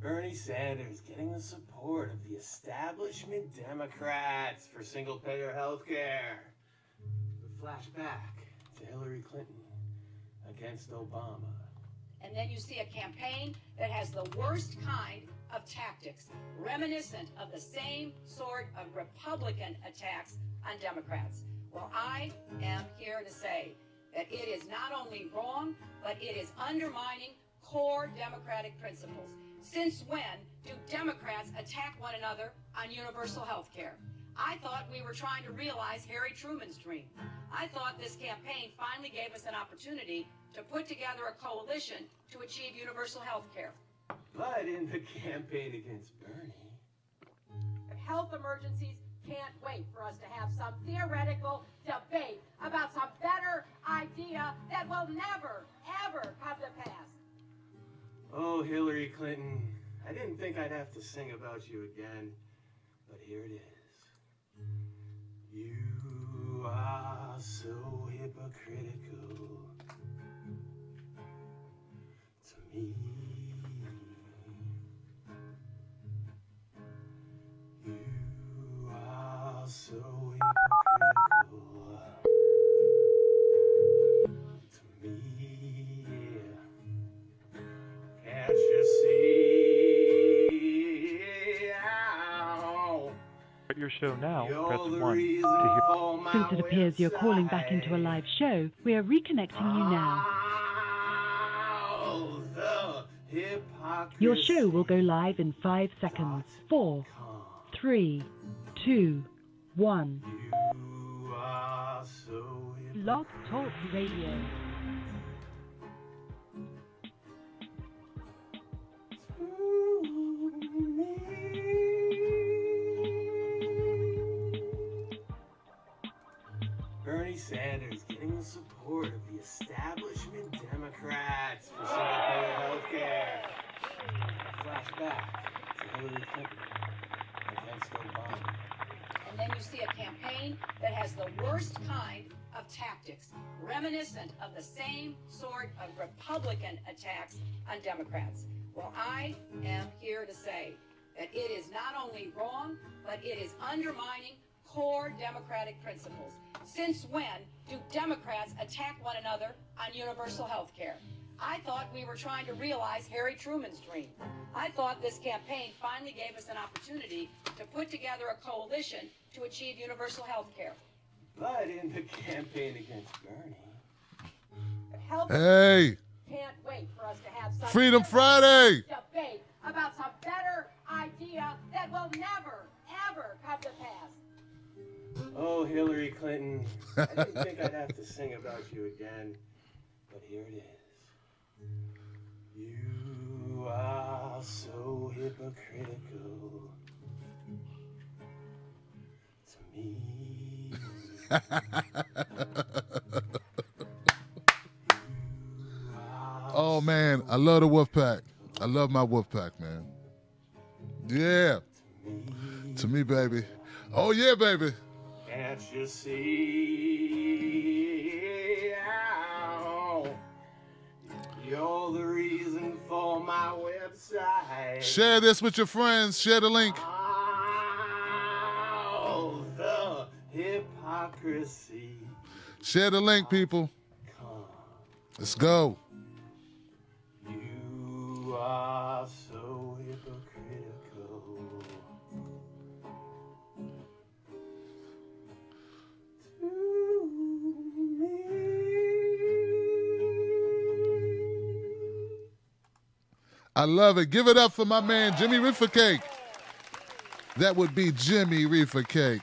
Bernie Sanders getting the support of the establishment Democrats for single-payer health care. We flash back to Hillary Clinton against Obama. And then you see a campaign that has the worst kind of tactics, reminiscent of the same sort of Republican attacks on Democrats. Well, I am here to say that it is not only wrong, but it is undermining core democratic principles. Since when do Democrats attack one another on universal health care? I thought we were trying to realize Harry Truman's dream. I thought this campaign finally gave us an opportunity to put together a coalition to achieve universal health care. But in the campaign against Bernie, Health emergencies can't wait for us to have some theoretical debate about some better idea that will never, ever come to pass. oh, Hillary Clinton, I didn't think I'd have to sing about you again, but here it is. You are so hypocritical to me. You are so hypocritical to me. Can't you see how At your show now, you're press the 1 to reason hear. for my Since it appears you're calling back into a website? live show, we are reconnecting you now. Oh, the hypocrisy. Your show will go live in 5 seconds. 4, 3, 2, 1. You are so Blog Talk Radio. Bernie Sanders getting the support of the establishment Democrats for single-payer health care. Flashback to Hillary Clinton against Obama. And then you see a campaign that has the worst kind of tactics, reminiscent of the same sort of Republican attacks on Democrats. Well, I am here to say that it is not only wrong, but it is undermining core democratic principles. Since when do Democrats attack one another on universal health care? I thought we were trying to realize Harry Truman's dream. I thought this campaign finally gave us an opportunity to put together a coalition to achieve universal health care. But in the campaign against Bernie, Health Hey, can't wait for us to have some Freedom Friday. debate about some better idea that will never, ever come to pass. oh, Hillary Clinton, I didn't think I'd have to sing about you again, but here it is. You are so hypocritical to me. Oh man, I love the Wolfpack. I love my Wolfpack, man. Yeah. To me, baby. Oh yeah, baby. Can't you see how you're the reason for my website? Share this with your friends. Share the link. Oh, the hypocrisy. Share the link, people. Let's go. You are so hypocritical to me. I love it. Give it up for my man, Jimmy Reefer Cake. That would be Jimmy Reefer Cake.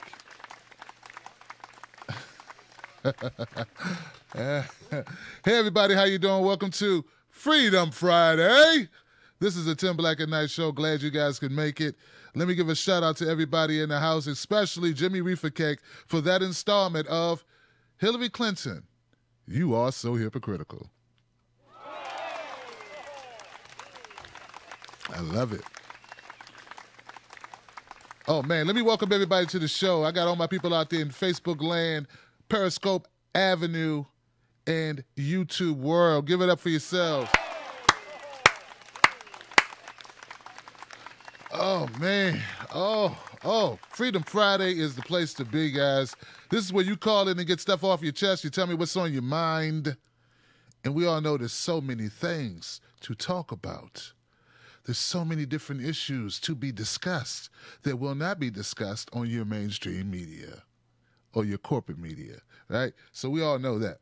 Hey, everybody. How you doing? Welcome to Freedom Friday. This is the Tim Black at Night Show. Glad you guys could make it. Let me give a shout out to everybody in the house, especially Jimmy Reefer Cake, for that installment of Hillary Clinton. You are so hypocritical. I love it. Oh, man, let me welcome everybody to the show. I got all my people out there in Facebook land, Periscope Avenue, and YouTube world. Give it up for yourselves. Oh, man. Oh. Freedom Friday is the place to be, guys. This is where you call in and get stuff off your chest. You tell me what's on your mind. And we all know there's so many things to talk about. There's so many different issues to be discussed that will not be discussed on your mainstream media or your corporate media, right? So we all know that.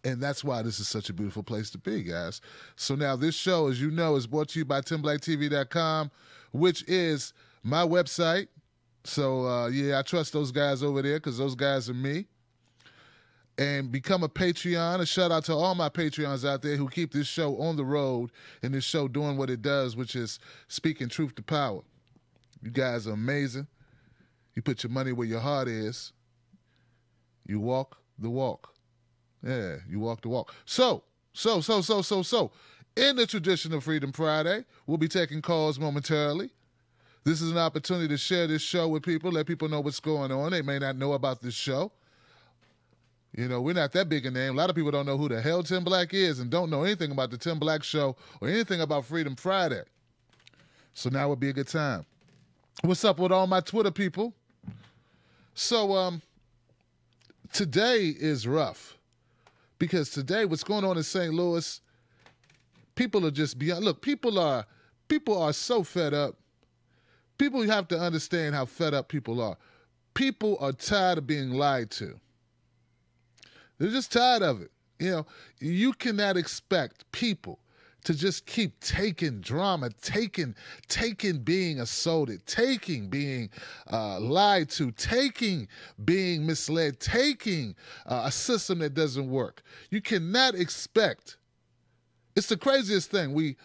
And that's why this is such a beautiful place to be, guys. So now this show, as you know, is brought to you by TimBlackTV.com, which is my website. So, yeah, I trust those guys over there because those guys are me. And become a Patreon. A shout out to all my Patreons out there who keep this show on the road and this show doing what it does, which is speaking truth to power. You guys are amazing. You put your money where your heart is. You walk the walk. Yeah, you walk the walk. So, in the tradition of Freedom Friday, we'll be taking calls momentarily. This is an opportunity to share this show with people, let people know what's going on. They may not know about this show. You know, we're not that big a name. A lot of people don't know who the hell Tim Black is and don't know anything about the Tim Black Show or anything about Freedom Friday. So now would be a good time. What's up with all my Twitter people? So, today is rough because today what's going on in St. Louis, people are just beyond. Look, people are so fed up. People have to understand how fed up people are. People are tired of being lied to. They're just tired of it. You know, you cannot expect people to just keep taking drama, taking being assaulted, taking being lied to, taking being misled, taking a system that doesn't work. You cannot expect. It's the craziest thing.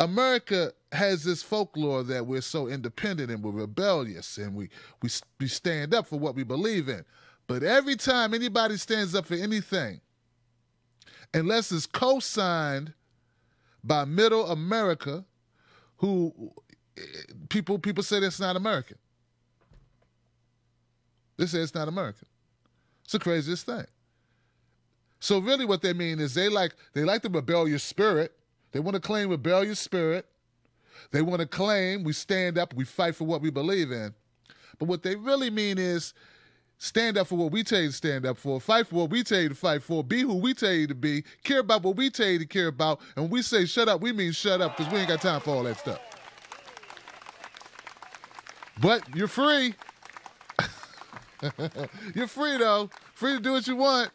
America has this folklore that we're so independent and we're rebellious and we stand up for what we believe in. But every time anybody stands up for anything, unless it's co-signed by Middle America, who people say that's not American. They say it's not American. It's the craziest thing. So really what they mean is they like the rebellious spirit. They want to claim rebellious spirit. They want to claim we stand up, we fight for what we believe in. But what they really mean is stand up for what we tell you to stand up for, fight for what we tell you to fight for, be who we tell you to be, care about what we tell you to care about, and when we say shut up, we mean shut up because we ain't got time for all that stuff. But you're free. You're free, though. Free to do what you want.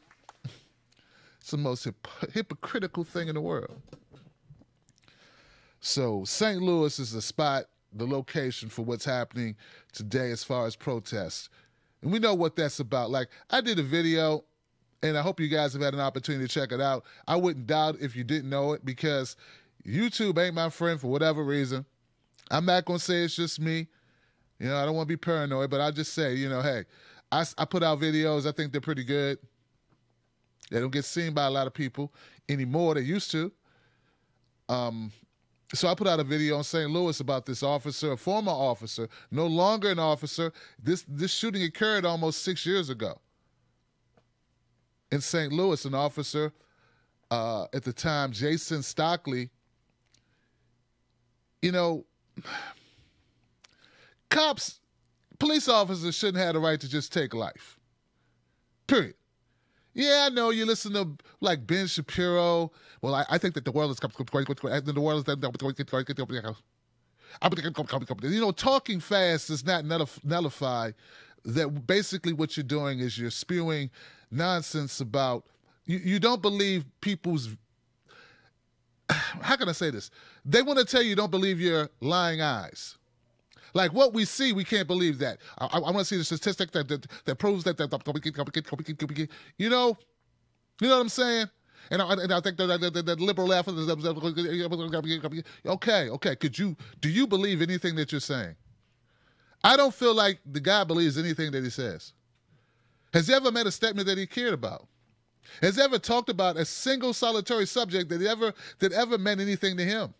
It's the most hypocritical thing in the world. So St. Louis is the spot, the location for what's happening today as far as protests. And we know what that's about. Like, I did a video, and I hope you guys have had an opportunity to check it out. I wouldn't doubt if you didn't know it because YouTube ain't my friend for whatever reason. I'm not going to say it's just me. You know, I don't want to be paranoid, but I'll just say, you know, hey, I put out videos. I think they're pretty good. They don't get seen by a lot of people anymore. They used to. So I put out a video on St. Louis about this officer, a former officer, no longer an officer. This shooting occurred almost 6 years ago. In St. Louis, an officer, at the time, Jason Stockley, you know, police officers shouldn't have the right to just take life. Period. Yeah, I know you listen to like Ben Shapiro. Well, I think that the world is you know, talking fast does not nullify that. Basically, what you're doing is you're spewing nonsense about you don't believe people's. How can I say this? They want to tell you don't believe your lying eyes. Like what we see, we can't believe that. I want to see the statistic that proves that. You know what I'm saying? And I think that liberal effort. Okay. Do you believe anything that you're saying? I don't feel like the guy believes anything that he says. Has he ever made a statement that he cared about? Has he ever talked about a single solitary subject that ever meant anything to him?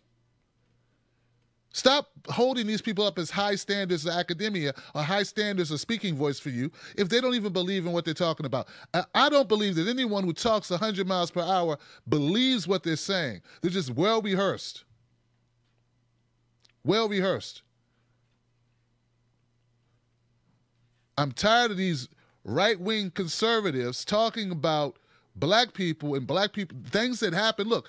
Stop holding these people up as high standards of academia or high standards of speaking voice for you if they don't even believe in what they're talking about. I don't believe that anyone who talks 100 miles per hour believes what they're saying. They're just well rehearsed. Well rehearsed. I'm tired of these right-wing conservatives talking about black people and black people, things that happen. Look,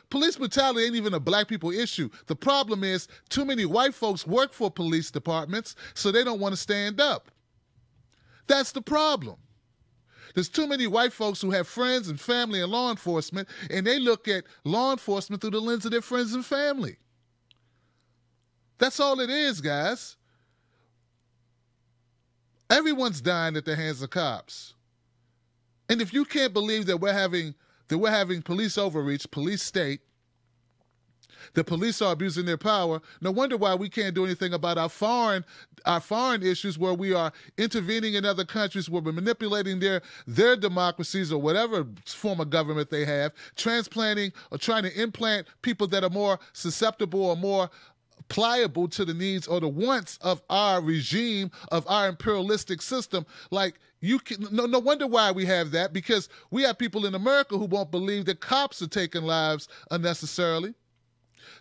police brutality ain't even a black people issue. The problem is too many white folks work for police departments, so they don't want to stand up. That's the problem. There's too many white folks who have friends and family in law enforcement, and they look at law enforcement through the lens of their friends and family. That's all it is, guys. Everyone's dying at the hands of cops. And if you can't believe that we're having police overreach, police state, the police are abusing their power, no wonder why we can't do anything about our foreign issues, where we are intervening in other countries, where we're manipulating their democracies or whatever form of government they have, transplanting or trying to implant people that are more susceptible or more pliable to the needs or the wants of our regime, of our imperialistic system. Like, no wonder why we have that, because we have people in America who won't believe that cops are taking lives unnecessarily,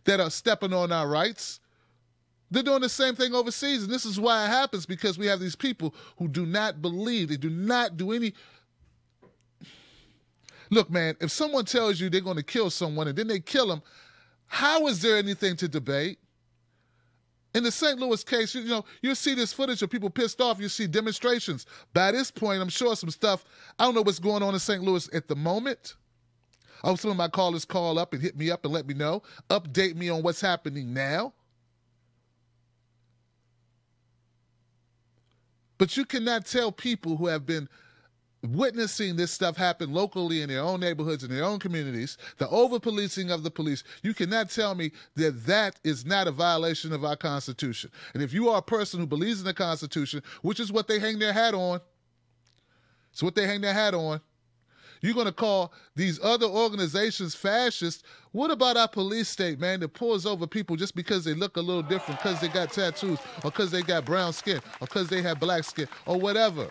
that are stepping on our rights. They're doing the same thing overseas, and this is why it happens, because we have these people who do not believe, they do not do any... Look, man, if someone tells you they're going to kill someone and then they kill them, how is there anything to debate? In the St. Louis case, you'll see this footage of people pissed off. You see demonstrations. By this point, I'm sure some stuff, I don't know what's going on in St. Louis at the moment. I hope some of my callers call up and hit me up and let me know. Update me on what's happening now. But you cannot tell people who have been witnessing this stuff happen locally in their own neighborhoods, in their own communities, the over-policing of the police, you cannot tell me that that is not a violation of our Constitution. And if you are a person who believes in the Constitution, which is what they hang their hat on, it's what they hang their hat on, you're going to call these other organizations fascist. What about our police state, man, that pulls over people just because they look a little different, because they got tattoos, or because they got brown skin, or because they have black skin, or whatever?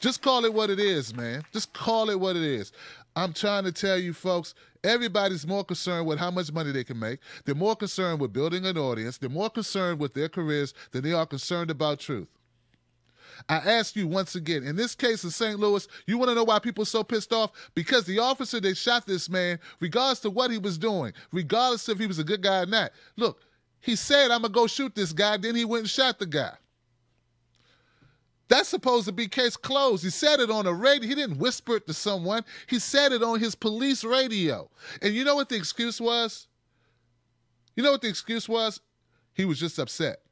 Just call it what it is, man. Just call it what it is. I'm trying to tell you, folks, everybody's more concerned with how much money they can make. They're more concerned with building an audience. They're more concerned with their careers than they are concerned about truth. I ask you once again, in this case in St. Louis, you want to know why people are so pissed off? Because the officer that shot this man, regardless of what he was doing, regardless if he was a good guy or not, look, he said, I'm going to go shoot this guy, then he went and shot the guy. That's supposed to be case closed. He said it on a radio. He didn't whisper it to someone. He said it on his police radio. And you know what the excuse was? You know what the excuse was? He was just upset.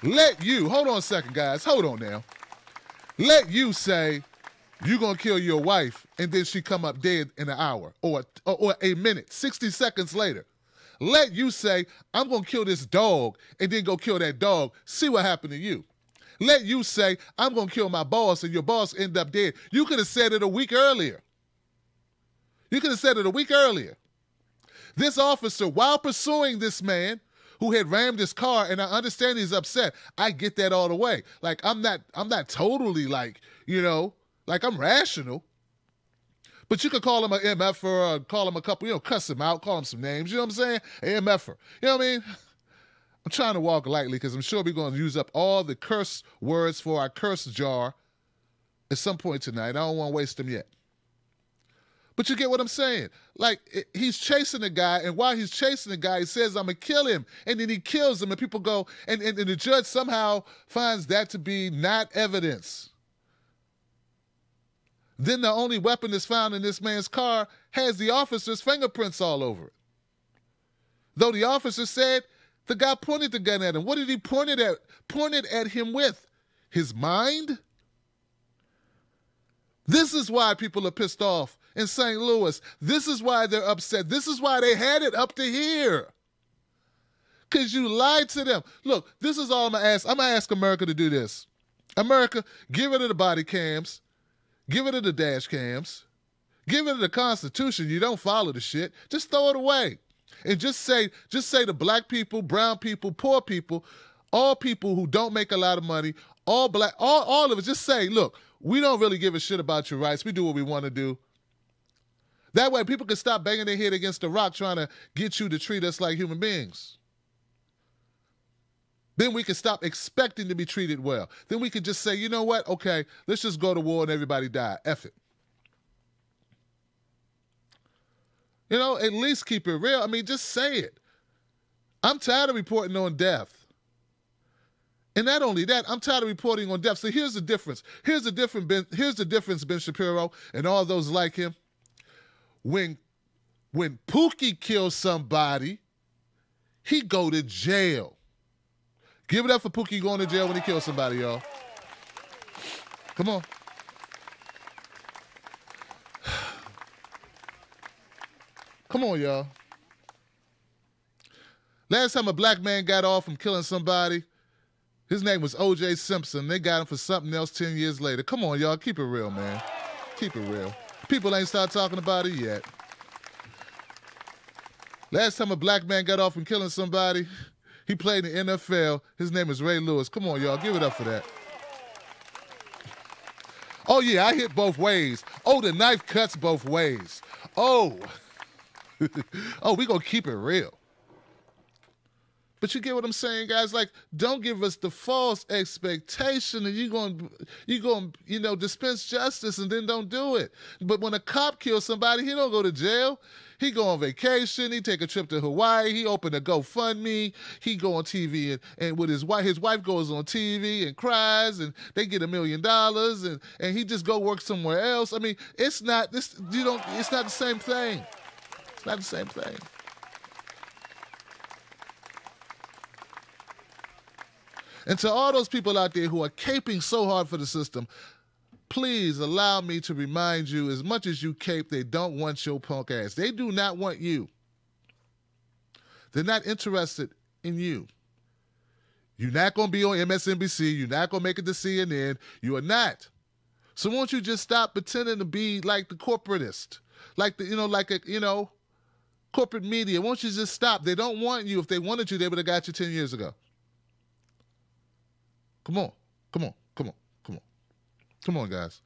Let you, hold on a second, guys. Hold on now. Let you say you're going to kill your wife and then she come up dead in an hour or a minute, 60 seconds later. Let you say, I'm going to kill this dog and then go kill that dog. See what happened to you. Let you say, I'm going to kill my boss and your boss end up dead. You could have said it a week earlier. You could have said it a week earlier. This officer, while pursuing this man who had rammed his car, and I understand he's upset. I get that all the way. Like, I'm not totally like, like I'm rational. But you could call him an MFer, or call him a couple, cuss him out, call him some names, you know what I'm saying? An MFer. You know what I mean? I'm trying to walk lightly because I'm sure we're going to use up all the curse words for our curse jar at some point tonight. I don't want to waste them yet. But you get what I'm saying? Like, he's chasing the guy, and while he's chasing the guy, he says, I'm going to kill him. And then he kills him, and people go, and the judge somehow finds that to be not evidence. Then the only weapon that's found in this man's car has the officer's fingerprints all over it. Though the officer said the guy pointed the gun at him. What did he point it at him with? His mind? This is why people are pissed off in St. Louis. This is why they're upset. This is why they had it up to here. Because you lied to them. Look, this is all I'm going to ask. I'm going to ask America to do this. America, get rid of the body cams. Get rid of the dash cams. Get rid of the Constitution. You don't follow the shit. Just throw it away. And just say to black people, brown people, poor people, all people who don't make a lot of money, all black, all of it, just say, look, we don't really give a shit about your rights. We do what we want to do. That way people can stop banging their head against the rock trying to get you to treat us like human beings. Then we can stop expecting to be treated well. Then we can just say, you know what? Okay, let's just go to war and everybody die. F it. You know, at least keep it real. I mean, just say it. I'm tired of reporting on death. And not only that, I'm tired of reporting on death. So here's the difference. Here's the difference, Ben Shapiro and all those like him. When Pookie kills somebody, he go to jail. Give it up for Pookie going to jail when he kills somebody, y'all. Come on. Come on, y'all. Last time a black man got off from killing somebody, his name was O.J. Simpson. They got him for something else 10 years later. Come on, y'all. Keep it real, man. Keep it real. People ain't started talking about it yet. Last time a black man got off from killing somebody, he played in the NFL. His name is Ray Lewis. Come on, y'all. Give it up for that. Oh, yeah, I hit both ways. Oh, the knife cuts both ways. Oh. Oh, we going to keep it real. But you get what I'm saying, guys? Like, don't give us the false expectation that you're going to, dispense justice and then don't do it. But when a cop kills somebody, he don't go to jail. He go on vacation. He take a trip to Hawaii. He open a GoFundMe. He go on TV and with his wife goes on TV and cries and they get $1 million and he just go work somewhere else. I mean, it's not the same thing. It's not the same thing. And to all those people out there who are caping so hard for the system, please allow me to remind you, as much as you cape, they don't want your punk ass. They do not want you. They're not interested in you. You're not going to be on MSNBC. You're not going to make it to CNN. You are not. So won't you just stop pretending to be like the corporatist, corporate media? Won't you just stop? They don't want you. If they wanted you, they would have got you 10 years ago. Come on, guys.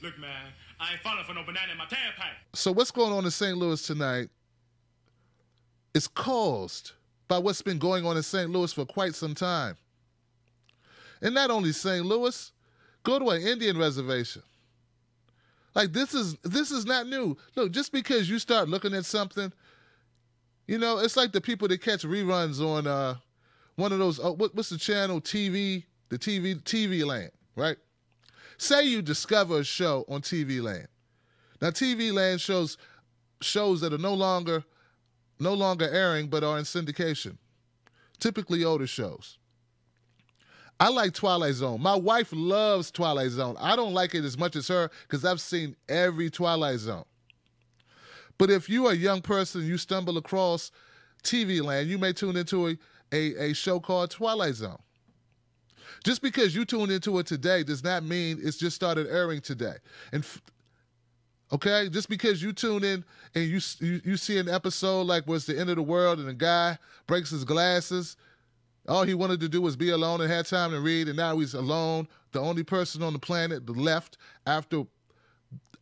Look, man, I ain't falling for no banana in my tailpipe. So what's going on in St. Louis tonight is caused by what's been going on in St. Louis for quite some time. And not only St. Louis, go to an Indian reservation. Like, this is not new. Look, just because you start looking at something, it's like the people that catch reruns on one of those, what's the channel, TV Land, right? Say you discover a show on TV Land. Now, TV Land shows that are no longer airing but are in syndication, typically older shows. I like Twilight Zone. My wife loves Twilight Zone. I don't like it as much as her because I've seen every Twilight Zone. But if you are a young person, you stumble across TV Land, you may tune into a show called Twilight Zone. Just because you tuned into it today does not mean it's just started airing today. And okay, just because you tune in and you see an episode like where it's the end of the world and a guy breaks his glasses, all he wanted to do was be alone and had time to read, and now he's alone, the only person on the planet left after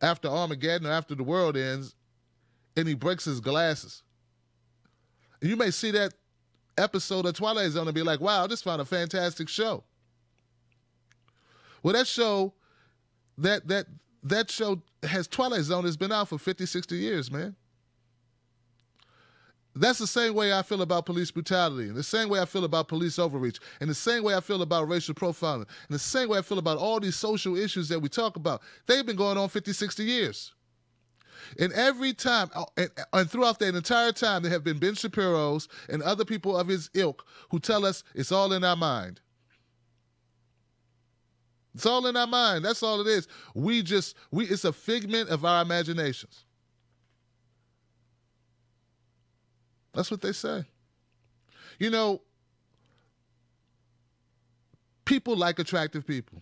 Armageddon or after the world ends, and he breaks his glasses. And you may see that episode of Twilight Zone and be like, wow, I just found a fantastic show. Well, that show has Twilight Zone has been out for 50, 60 years, man. That's the same way I feel about police brutality, and the same way I feel about police overreach, and the same way I feel about racial profiling, and the same way I feel about all these social issues that we talk about. They've been going on 50, 60 years. And every time, and throughout that entire time, there have been Ben Shapiro's and other people of his ilk who tell us it's all in our mind. It's all in our mind. That's all it is. It's a figment of our imaginations. That's what they say. People like attractive people.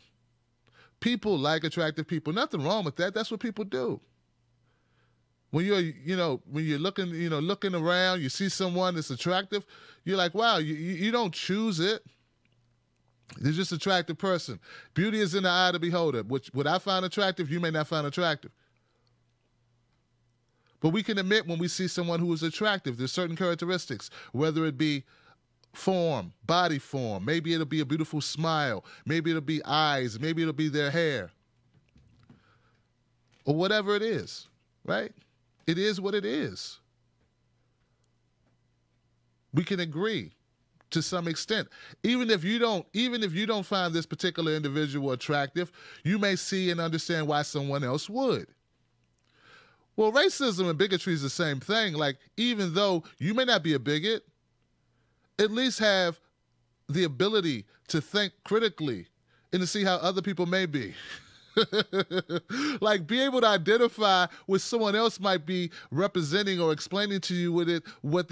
People like attractive people. Nothing wrong with that. That's what people do. When you're looking around, you see someone that's attractive, you're like, wow, you don't choose it. They're just an attractive person. Beauty is in the eye of the beholder. What I find attractive, you may not find attractive. But we can admit when we see someone who is attractive, there's certain characteristics, whether it be form, body form, maybe it'll be a beautiful smile, maybe it'll be eyes, maybe it'll be their hair, or whatever it is, right? It is what it is. We can agree to some extent. Even if you don't find this particular individual attractive, you may see and understand why someone else would. Well, racism and bigotry is the same thing. Like, even though you may not be a bigot, at least have the ability to think critically and to see how other people may be. Like, be able to identify what someone else might be representing or explaining to you what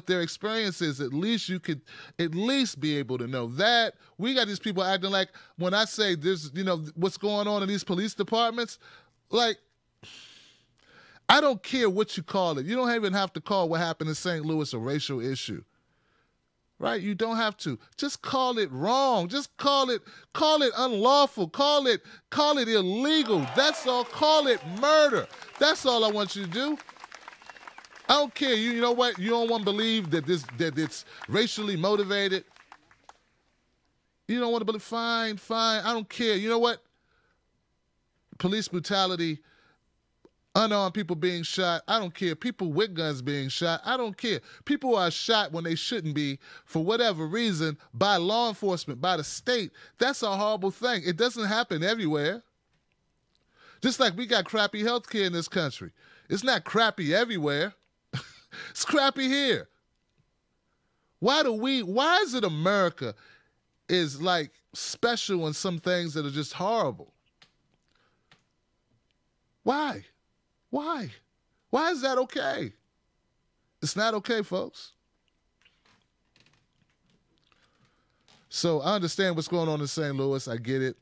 their experience is. At least you could at least be able to know that. We got these people acting like, when I say there's, what's going on in these police departments, like, I don't care what you call it. You don't even have to call what happened in St. Louis a racial issue. Right? You don't have to. Just call it wrong. Just call it unlawful. Call it illegal. That's all. Call it murder. That's all I want you to do. I don't care. You know what? You don't want to believe that it's racially motivated. You don't want to believe. Fine. I don't care. You know what? Police brutality, unarmed people being shot, I don't care. People with guns being shot, I don't care. People are shot when they shouldn't be for whatever reason by law enforcement, by the state. That's a horrible thing. It doesn't happen everywhere. Just like we got crappy health care in this country. It's not crappy everywhere. It's crappy here. Why is it America is like special in some things that are just horrible? Why? Why is that okay? It's not okay, folks. So I understand what's going on in St. Louis. I get it.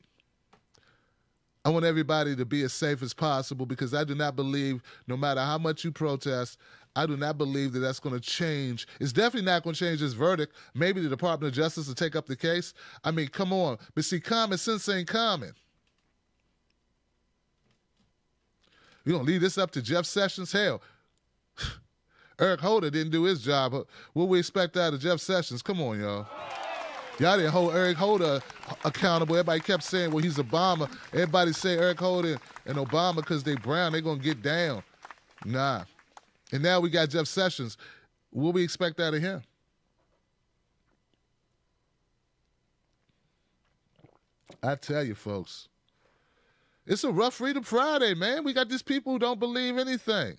I want everybody to be as safe as possible because I do not believe, no matter how much you protest, I do not believe that that's going to change. It's definitely not going to change this verdict. Maybe the Department of Justice will take up the case. I mean, come on. But see, common sense ain't common. You gonna leave this up to Jeff Sessions? Hell, Eric Holder didn't do his job. What we expect out of Jeff Sessions? Come on, y'all. Y'all didn't hold Eric Holder accountable. Everybody kept saying, well, he's Obama. Everybody say Eric Holder and Obama because they brown, they gonna get down. Nah. And now we got Jeff Sessions. What we expect out of him? I tell you, folks. It's a rough Freedom Friday, man. We got these people who don't believe anything.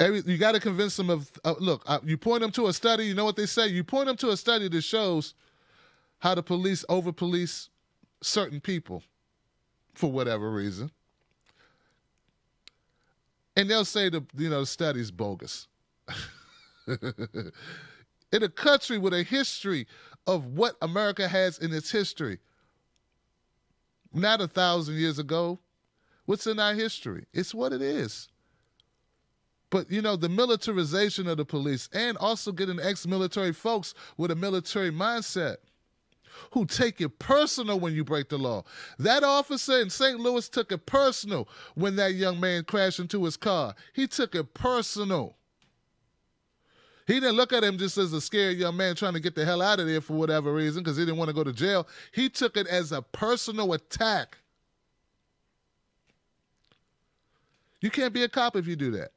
You got to convince them of, look, you point them to a study, you know what they say? You point them to a study that shows how the police over-police certain people for whatever reason. And they'll say the study's bogus. In a country with a history of what America has in its history, not 1,000 years ago. What's in our history? It's what it is. But, the militarization of the police and also getting ex-military folks with a military mindset who take it personal when you break the law. That officer in St. Louis took it personal when that young man crashed into his car. He took it personal. He didn't look at him just as a scared young man trying to get the hell out of there for whatever reason because he didn't want to go to jail. He took it as a personal attack. You can't be a cop if you do that.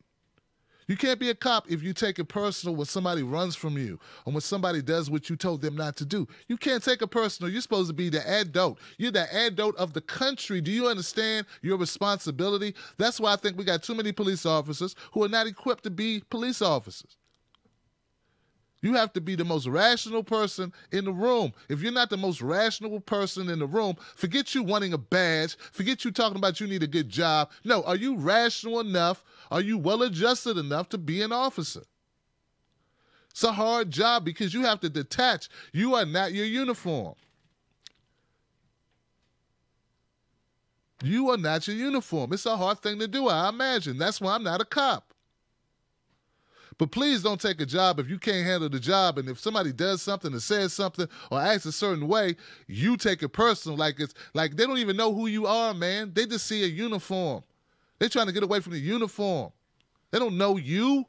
You can't be a cop if you take it personal when somebody runs from you or when somebody does what you told them not to do. You can't take it personal. You're supposed to be the adult. You're the adult of the country. Do you understand your responsibility? That's why I think we got too many police officers who are not equipped to be police officers. You have to be the most rational person in the room. If you're not the most rational person in the room, forget you wanting a badge. Forget you talking about you need a good job. No, are you rational enough? Are you well-adjusted enough to be an officer? It's a hard job because you have to detach. You are not your uniform. You are not your uniform. It's a hard thing to do, I imagine. That's why I'm not a cop. But please don't take a job if you can't handle the job. And if somebody does something or says something or acts a certain way, you take it personal. Like they don't even know who you are, man. They just see a uniform. They're trying to get away from the uniform. They don't know you.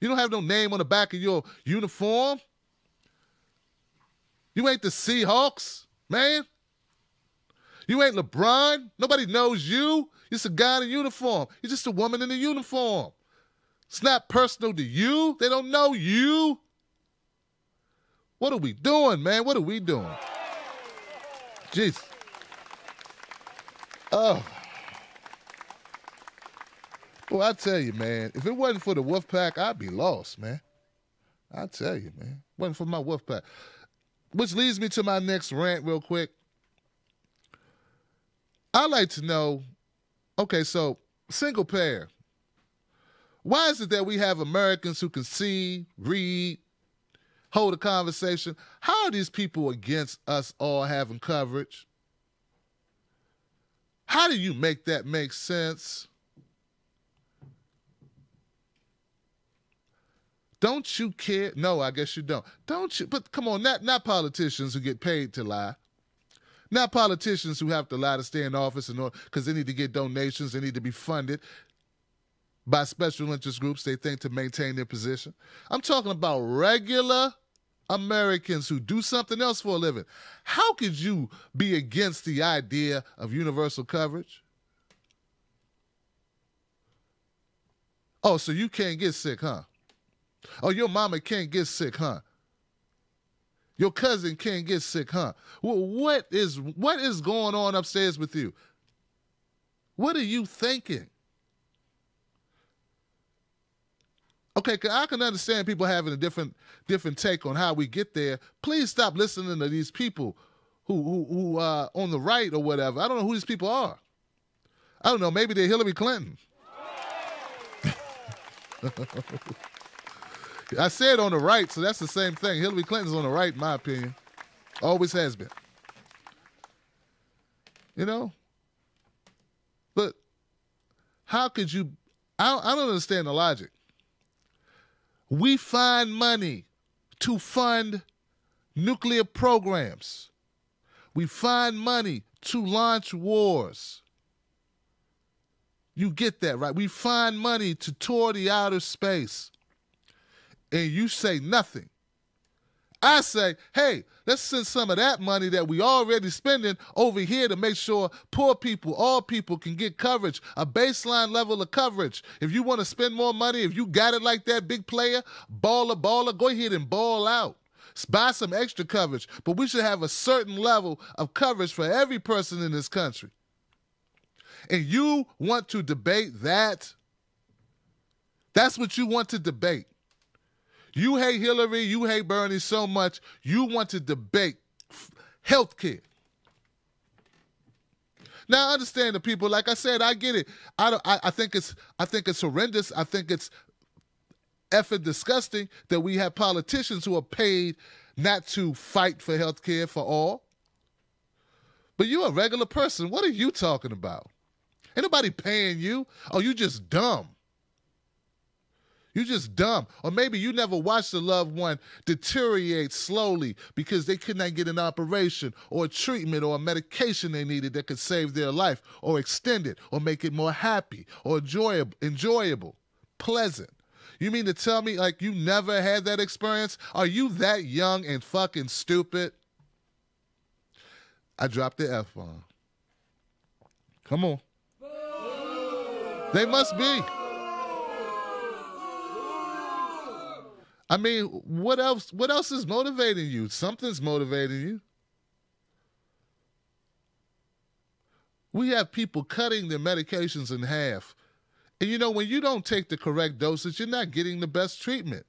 You don't have no name on the back of your uniform. You ain't the Seahawks, man. You ain't LeBron. Nobody knows you. You're just a guy in a uniform. You're just a woman in a uniform. It's not personal to you. They don't know you. What are we doing, man? What are we doing? Jeez. Oh. Well, I tell you, man, if it wasn't for the wolf pack, I'd be lost, man. I tell you, man. Wasn't for my wolf pack. Which leads me to my next rant real quick. I'd like to know, okay, so single payer. Why is it that we have Americans who can see, read, hold a conversation? How are these people against us all having coverage? How do you make that make sense? Don't you care? No, I guess you don't. Don't you? But come on, not politicians who get paid to lie. Not politicians who have to lie to stay in office because they need to get donations, they need to be funded by special interest groups they think to maintain their position. I'm talking about regular Americans who do something else for a living. How could you be against the idea of universal coverage? Oh, so you can't get sick, huh? Oh, your mama can't get sick, huh? Your cousin can't get sick, huh? Well, what is going on upstairs with you? What are you thinking? Okay, I can understand people having a different take on how we get there. Please stop listening to these people who on the right or whatever. I don't know who these people are. I don't know. Maybe they're Hillary Clinton. I said on the right, so that's the same thing. Hillary Clinton's on the right, in my opinion. Always has been. You know? But how could you... I don't understand the logic. We find money to fund nuclear programs. We find money to launch wars. You get that, right? We find money to tour the outer space. And you say nothing. I say, hey, let's send some of that money that we already spending over here to make sure poor people, all people can get coverage, a baseline level of coverage. If you want to spend more money, if you got it like that big player, baller, go ahead and ball out. Buy some extra coverage. But we should have a certain level of coverage for every person in this country. And you want to debate that? That's what you want to debate. You hate Hillary, you hate Bernie so much, you want to debate health care. Now, I understand the people, like I said, I get it. I think it's horrendous. I think it's effing disgusting that we have politicians who are paid not to fight for health care for all. But you're a regular person. What are you talking about? Ain't nobody paying you. Oh, you just dumb. You just dumb. Or maybe you never watched a loved one deteriorate slowly because they could not get an operation or a treatment or a medication they needed that could save their life or extend it or make it more happy or enjoyable, pleasant. You mean to tell me like you never had that experience? Are you that young and fucking stupid? I dropped the F-bomb. Come on. They must be. I mean, what else is motivating you? Something's motivating you. We have people cutting their medications in half. And you know, when you don't take the correct dosage, you're not getting the best treatment.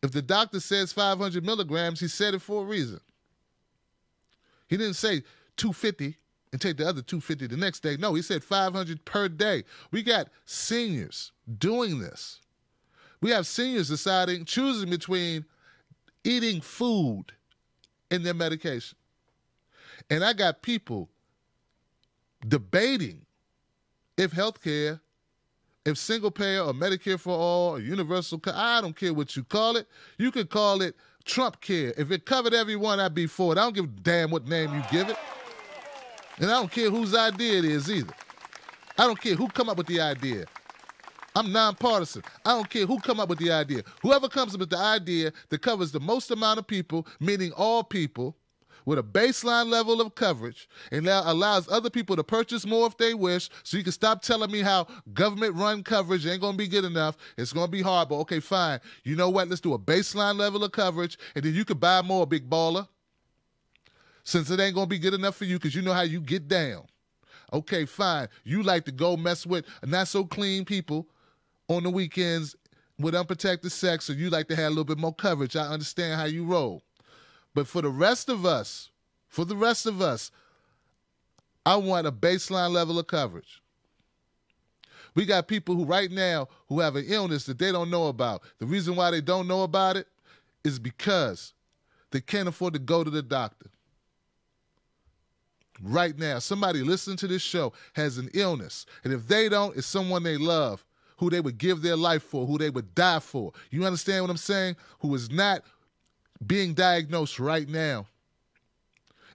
If the doctor says 500 milligrams, he said it for a reason. He didn't say 250 and take the other 250 the next day. No, he said 500 per day. We got seniors doing this. We have seniors choosing between eating food and their medication. And I got people debating if healthcare, if single payer or Medicare for all or universal, I don't care what you call it. You could call it Trump care. If it covered everyone, I'd be for it. I don't give a damn what name you give it. And I don't care whose idea it is either. I don't care who come up with the idea. I'm nonpartisan. I don't care who come up with the idea. Whoever comes up with the idea that covers the most amount of people, meaning all people, with a baseline level of coverage, and now allows other people to purchase more if they wish, so you can stop telling me how government-run coverage ain't going to be good enough. It's going to be hard, but okay, fine. You know what? Let's do a baseline level of coverage, and then you can buy more, big baller, since it ain't going to be good enough for you because you know how you get down. Okay, fine. You like to go mess with not-so-clean people on the weekends with unprotected sex, so you like to have a little bit more coverage. I understand how you roll. But for the rest of us, I want a baseline level of coverage. We got people who right now who have an illness that they don't know about. The reason why they don't know about it is because they can't afford to go to the doctor. Right now, somebody listening to this show has an illness. And if they don't, it's someone they love, who they would give their life for, who they would die for. You understand what I'm saying? Who is not being diagnosed right now,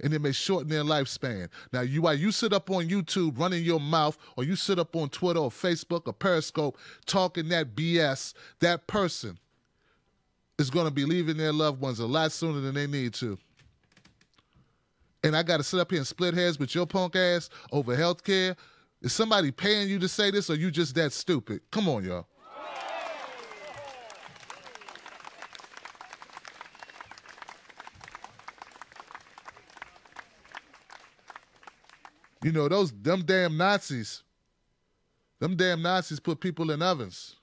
and it may shorten their lifespan. Now, while you sit up on YouTube running your mouth, or you sit up on Twitter or Facebook or Periscope talking that BS, that person is going to be leaving their loved ones a lot sooner than they need to. And I got to sit up here and split hairs with your punk ass over health care? Is somebody paying you to say this, or you just that stupid? Come on, y'all. You know, them damn Nazis put people in ovens.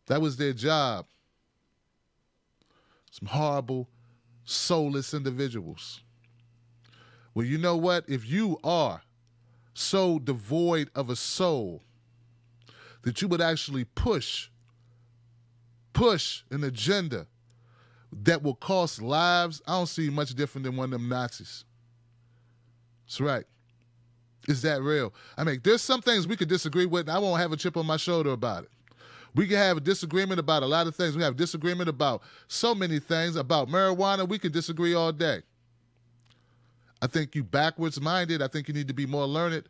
That was their job. Some horrible, soulless individuals. Well, you know what? If you are so devoid of a soul that you would actually push an agenda that will cost lives, I don't see you much different than one of them Nazis. That's right. Is that real? I mean, there's some things we could disagree with, and I won't have a chip on my shoulder about it. We can have a disagreement about a lot of things. We have disagreement about so many things. About marijuana, we could disagree all day. I think you backwards minded. I think you need to be more learned.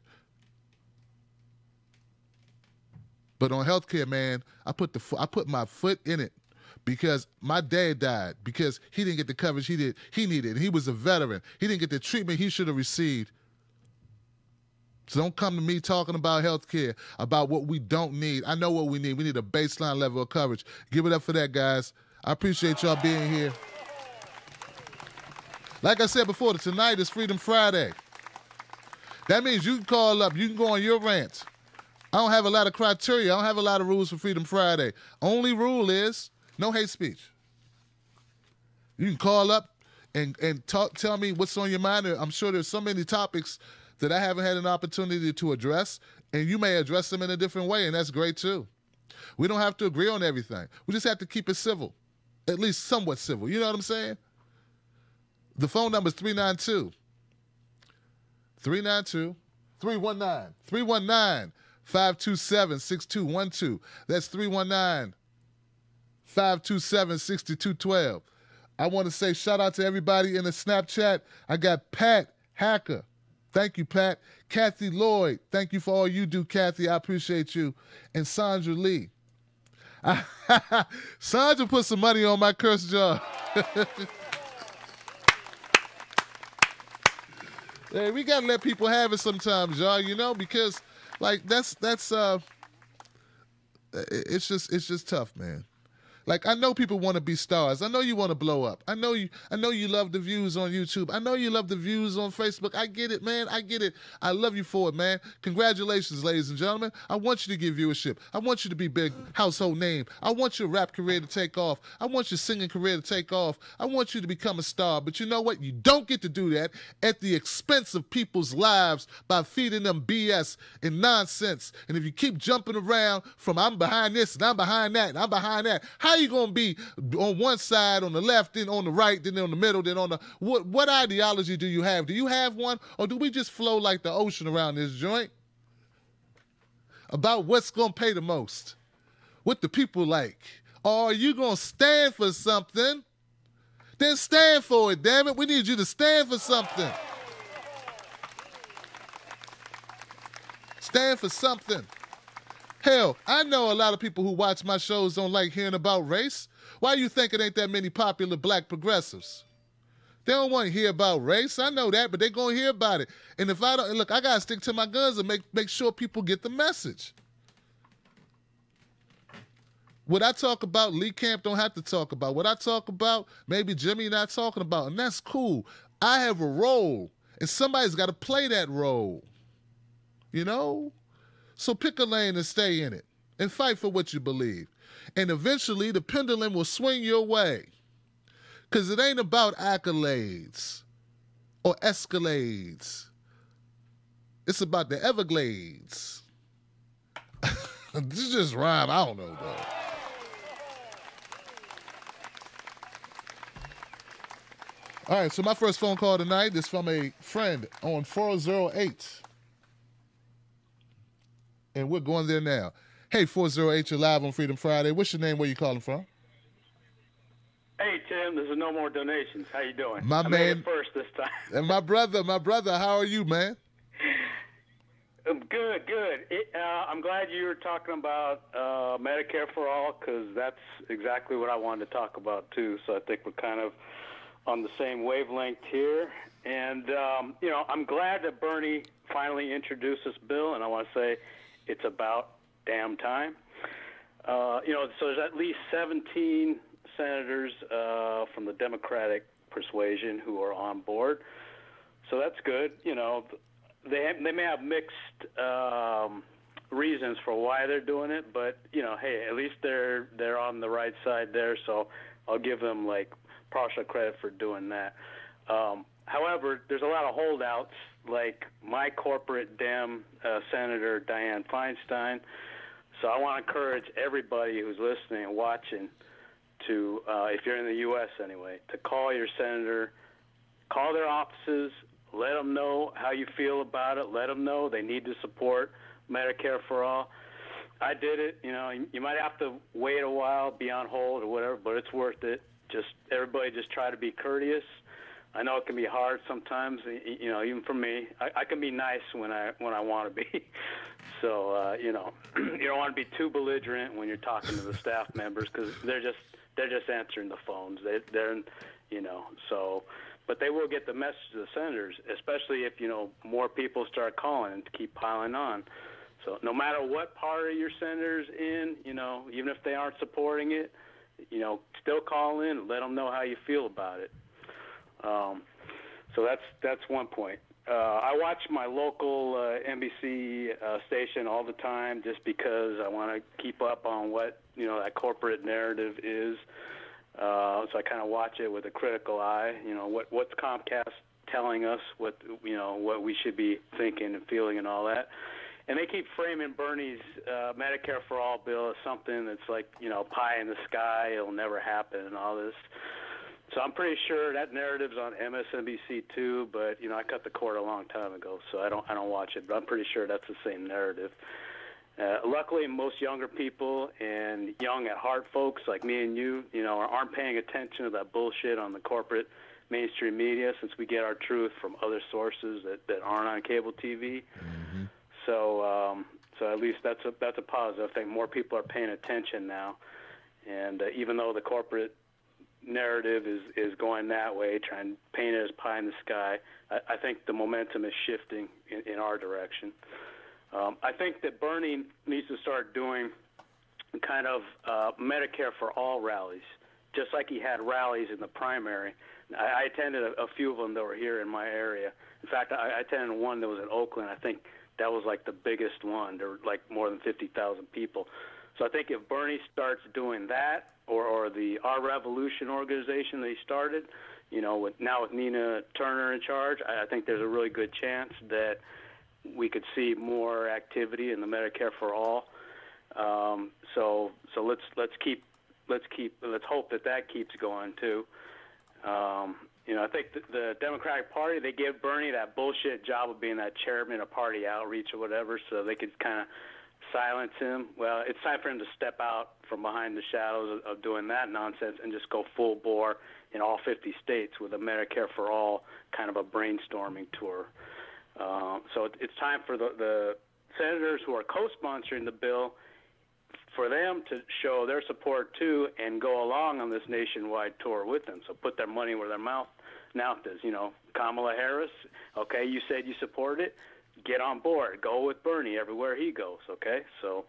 But on healthcare, man, I put my foot in it because my dad died because he didn't get the coverage he needed. And he was a veteran. He didn't get the treatment he should have received. So don't come to me talking about healthcare, about what we don't need. I know what we need. We need a baseline level of coverage. Give it up for that, guys. I appreciate y'all being here. Like I said before, tonight is Freedom Friday. That means you can call up. You can go on your rant. I don't have a lot of criteria. I don't have a lot of rules for Freedom Friday. Only rule is no hate speech. You can call up and tell me what's on your mind. I'm sure there's so many topics that I haven't had an opportunity to address, and you may address them in a different way, and that's great too. We don't have to agree on everything. We just have to keep it civil, at least somewhat civil. You know what I'm saying? The phone number is 319-527-6212. That's 319-527-6212. I want to say shout out to everybody in the Snapchat. I got Pat Hacker. Thank you, Pat. Kathy Lloyd. Thank you for all you do, Kathy. I appreciate you. And Sandra Lee. Sandra put some money on my curse jar. Hey, we gotta let people have it sometimes, y'all, you know, because like that's it's just tough, man. Like, I know people want to be stars. I know you want to blow up. I know you love the views on YouTube. I know you love the views on Facebook. I get it, man. I get it. I love you for it, man. Congratulations, ladies and gentlemen. I want you to get viewership. I want you to be big household name. I want your rap career to take off. I want your singing career to take off. I want you to become a star. But you know what? You don't get to do that at the expense of people's lives by feeding them BS and nonsense. And if you keep jumping around from I'm behind this and I'm behind that and I'm behind that, how you gonna be on one side, on the left, then on the right, then on the middle, then on the what ideology do you have? Do you have one, or do we just flow like the ocean around this joint? About what's gonna pay the most, what the people like, or are you gonna stand for something? Then stand for it, damn it. We need you to stand for something. Stand for something. Hell, I know a lot of people who watch my shows don't like hearing about race. Why you think it ain't that many popular black progressives? They don't want to hear about race. I know that, but they going to hear about it. And if I don't, look, I got to stick to my guns and make sure people get the message. What I talk about, Lee Camp don't have to talk about. What I talk about, maybe Jimmy not talking about, and that's cool. I have a role, and somebody's got to play that role. You know? So pick a lane and stay in it, and fight for what you believe. And eventually, the pendulum will swing your way. Because it ain't about accolades or escalades. It's about the Everglades. This just rhyme. I don't know, though. All right, so my first phone call tonight is from a friend on 408. And we're going there now. Hey, 408, you're live on Freedom Friday. What's your name? Where you calling from? Hey, Tim, this is No More Donations. How you doing? My I man. made it first this time. And my brother, how are you, man? Good. I'm glad you were talking about Medicare for All, because that's exactly what I wanted to talk about, too. So I think we're kind of on the same wavelength here. And, I'm glad that Bernie finally introduced this bill, and I want to say it's about damn time. So there's at least 17 senators from the Democratic persuasion who are on board. So that's good. They may have mixed reasons for why they're doing it, but hey, at least they're on the right side there. So I'll give them partial credit for doing that. However, there's a lot of holdouts, like my corporate Dem Senator Dianne Feinstein. So I want to encourage everybody who's listening and watching to, if you're in the U.S. anyway, to call your senator, call their offices, let them know how you feel about it, let them know they need to support Medicare for All. I did it. You might have to wait a while, be on hold or whatever, but it's worth it. Everybody just try to be courteous. I know it can be hard sometimes, even for me. I can be nice when I want to be. So, you don't want to be too belligerent when you're talking to the staff members, because they're just answering the phones. But they will get the message to the senators, especially if, more people start calling and keep piling on. So no matter what party your senator's in, even if they aren't supporting it, still call in and let them know how you feel about it. So that's one point. I watch my local NBC station all the time just because I want to keep up on what that corporate narrative is. So I kind of watch it with a critical eye. What's Comcast telling us? What we should be thinking and feeling and all that. And they keep framing Bernie's Medicare for All bill as something that's like pie in the sky. It'll never happen and all this. So I'm pretty sure that narrative's on MSNBC too, but I cut the cord a long time ago, so I don't watch it. But I'm pretty sure that's the same narrative. Luckily, most younger people and young at heart folks like me and you, aren't paying attention to that bullshit on the corporate mainstream media, since we get our truth from other sources that aren't on cable TV. Mm-hmm. So at least that's a positive. I think more people are paying attention now, and even though the corporate narrative is going that way, trying to paint it as pie in the sky, I think the momentum is shifting in our direction. I think that Bernie needs to start doing kind of Medicare for All rallies, just like he had rallies in the primary. I attended a few of them that were here in my area. In fact, I attended one that was in Oakland. I think that was like the biggest one. There were like more than 50,000 people. So I think if Bernie starts doing that, or the Our Revolution organization that he started, with Nina Turner in charge, I think there's a really good chance that we could see more activity in the Medicare for All. So let's hope that keeps going too. I think the Democratic Party, they gave Bernie that bullshit job of being that chairman of party outreach or whatever, so they could kind of silence him. Well, it's time for him to step out from behind the shadows of doing that nonsense and just go full bore in all 50 states with a Medicare for All kind of a brainstorming tour. So it's time for the senators who are co-sponsoring the bill, for them to show their support too and go along on this nationwide tour with them. So put their money where their mouth is. You know, Kamala Harris, okay, you said you support it, get on board. Go with Bernie everywhere he goes, okay? So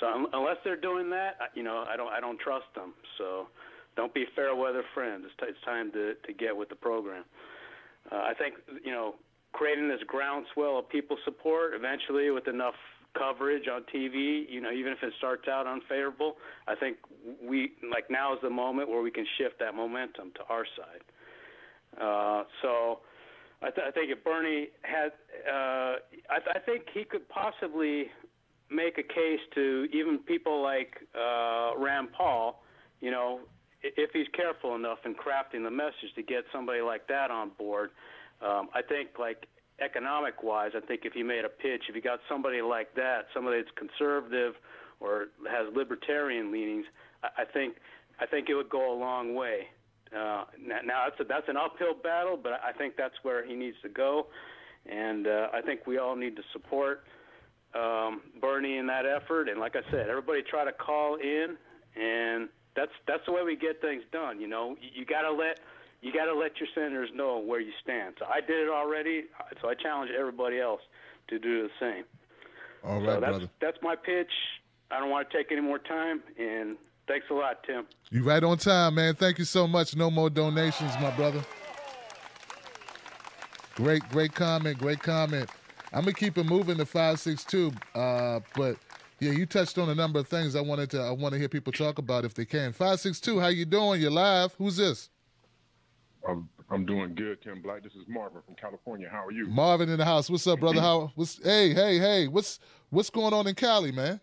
unless they're doing that, you know, I don't trust them. So don't be fair weather friends. It's time to get with the program. I think, you know, creating this groundswell of people support eventually with enough coverage on TV, you know, even if it starts out unfavorable, I think now is the moment where we can shift that momentum to our side. So I think if Bernie had, I think he could possibly make a case to even people like Rand Paul, you know, if he's careful enough in crafting the message to get somebody like that on board. I think, like, economic-wise, I think if he made a pitch, if he got somebody like that, somebody that's conservative or has libertarian leanings, I think it would go a long way. Now that's an uphill battle, but I think that's where he needs to go, and I think we all need to support Bernie in that effort. And like I said, everybody try to call in, and that's the way we get things done. You know, you gotta let your senators know where you stand. So I did it already, so I challenge everybody else to do the same. All right, brother. That's my pitch. I don't want to take any more time, and thanks a lot, Tim. You right on time, man. Thank you so much. No more donations, my brother. Great comment. I'm going to keep it moving to 562, but yeah, you touched on a number of things I want to hear people talk about if they can. 562, how you doing? You're live. Who's this? I'm doing good, Tim Black. This is Marvin from California. How are you? Marvin in the house. What's up, brother? Hey. What's going on in Cali, man?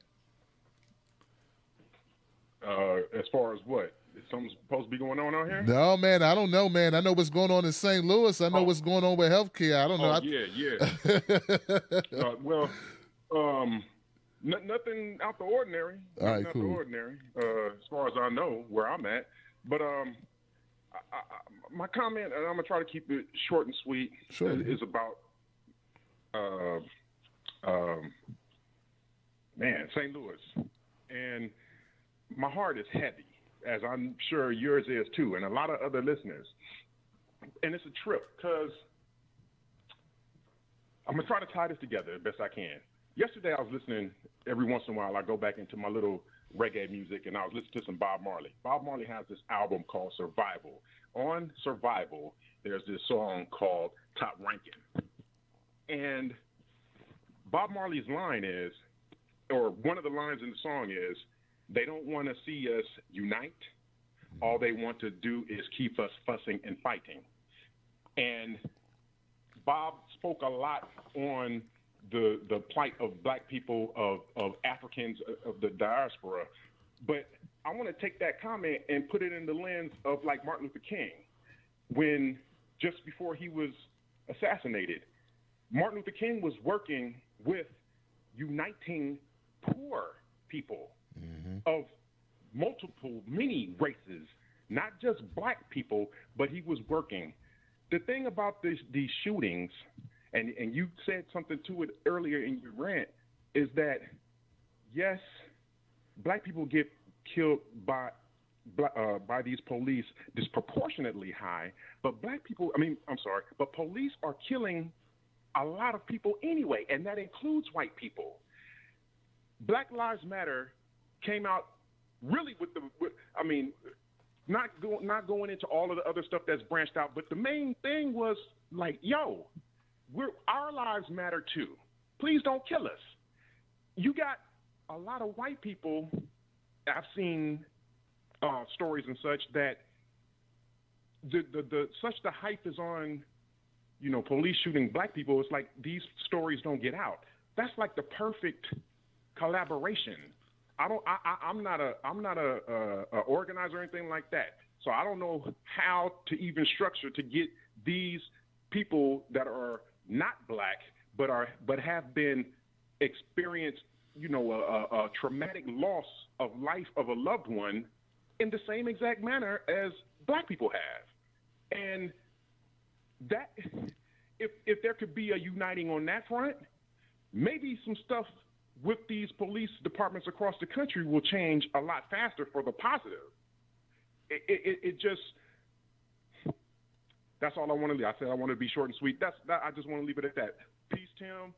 As far as what? Is something supposed to be going on out here? No, man. I don't know, man. I know what's going on in St. Louis. I know what's going on with healthcare. I don't know. Nothing out the ordinary. All right, Nothing cool. out the ordinary, as far as I know, where I'm at. But my comment, and I'm gonna try to keep it short and sweet, is about St. Louis, and my heart is heavy, as I'm sure yours is too, and a lot of other listeners. And it's a trip because I'm gonna try to tie this together as best I can. Yesterday, I was listening. Every once in a while, I go back into my little reggae music, and I was listening to some Bob Marley. Bob Marley has this album called Survival. On Survival, there's this song called Top Rankin'. And Bob Marley's line is, or one of the lines in the song is, they don't want to see us unite. All they want to do is keep us fussing and fighting. And Bob spoke a lot on the plight of black people, of Africans, of the diaspora. But I want to take that comment and put it in the lens of like Martin Luther King. When just before he was assassinated, Martin Luther King was working with uniting poor people of many races, not just black people, but he was working. The thing about these shootings, and you said something to it earlier in your rant, is that, yes, black people get killed by these police disproportionately high, but but police are killing a lot of people anyway, and that includes white people. Black Lives Matter came out really not going into all of the other stuff that's branched out, but the main thing was like, yo, our lives matter too. Please don't kill us. You got a lot of white people. I've seen stories and such that the hype is on, police shooting black people. It's like these stories don't get out. That's like the perfect collaboration. I'm not a organizer or anything like that. So I don't know how to even structure to get these people that are not black but have been experienced, a traumatic loss of life of a loved one in the same exact manner as black people have. And that, if there could be a uniting on that front, maybe some stuff with these police departments across the country will change a lot faster for the positive. It just, that's all I want to leave. I said I want to be short and sweet. I just want to leave it at that. Peace, Tim.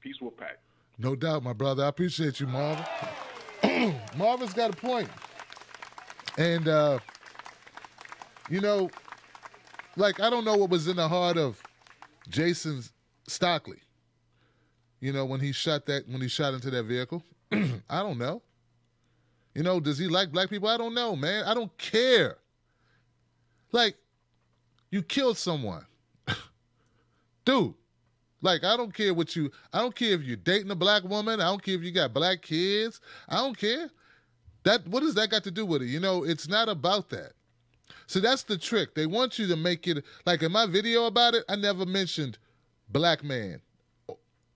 Peace, Wolfpack. No doubt, my brother. I appreciate you, Marvin. Marvin's got a point. And, like, I don't know what was in the heart of Jason Stockley, when he shot into that vehicle. I don't know. Does he like black people? I don't know, man. I don't care. Like, you killed someone. Dude. Like, I don't care if you're dating a black woman. I don't care if you got black kids. I don't care. What does that got to do with it? It's not about that. So that's the trick. They want you to make it, like in my video about it, I never mentioned black man.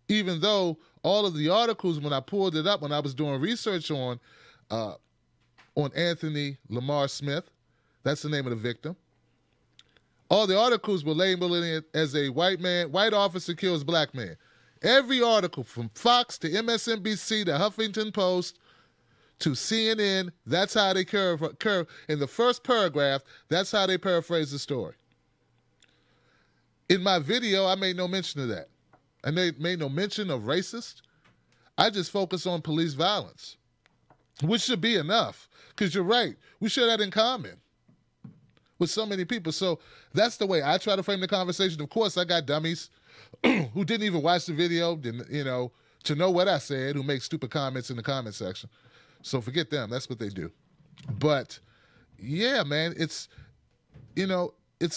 Even though all of the articles, when I pulled it up, when I was doing research on Anthony Lamar Smith, that's the name of the victim, all the articles were labeling it as a white officer kills black man. Every article from Fox to MSNBC to Huffington Post to CNN, that's how they curve in the first paragraph, that's how they paraphrase the story. In my video, I made no mention of that. I made no mention of racist. I just focus on police violence, which should be enough, because you're right. We share that in common with so many people. So that's the way I try to frame the conversation. Of course, I got dummies who didn't even watch the video, to know what I said, who make stupid comments in the comment section. So forget them. That's what they do. But, yeah, man, it's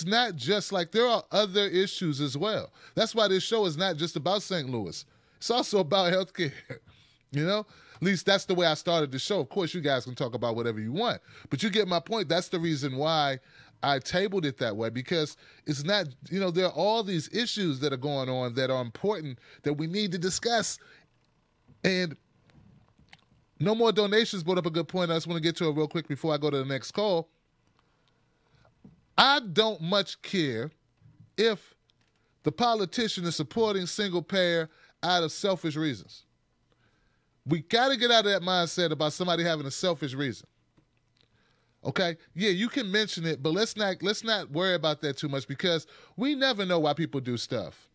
not just like, there are other issues as well. That's why this show is not just about St. Louis. It's also about healthcare, At least that's the way I started the show. Of course, you guys can talk about whatever you want. But you get my point. That's the reason why I tabled it that way, because it's not, there are all these issues that are going on that are important that we need to discuss. And no more donations brought up a good point. I just want to get to it real quick before I go to the next call. I don't much care if the politician is supporting single payer out of selfish reasons. We got to get out of that mindset about somebody having a selfish reason. Okay? Yeah, you can mention it, but let's not worry about that too much, because we never know why people do stuff.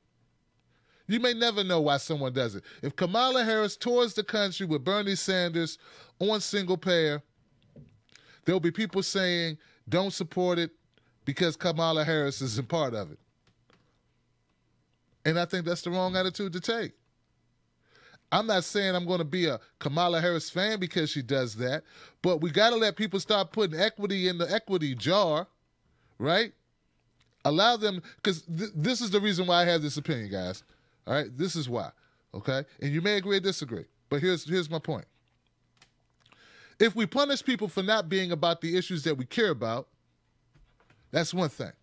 You may never know why someone does it. If Kamala Harris tours the country with Bernie Sanders on single payer, there'll be people saying, don't support it because Kamala Harris isn't part of it. And I think that's the wrong attitude to take. I'm not saying I'm going to be a Kamala Harris fan because she does that, but we got to let people start putting equity in the equity jar, right? Allow them, because this is the reason why I have this opinion, guys. All right, this is why, okay? And you may agree or disagree, but here's my point. If we punish people for not being about the issues that we care about, that's one thing.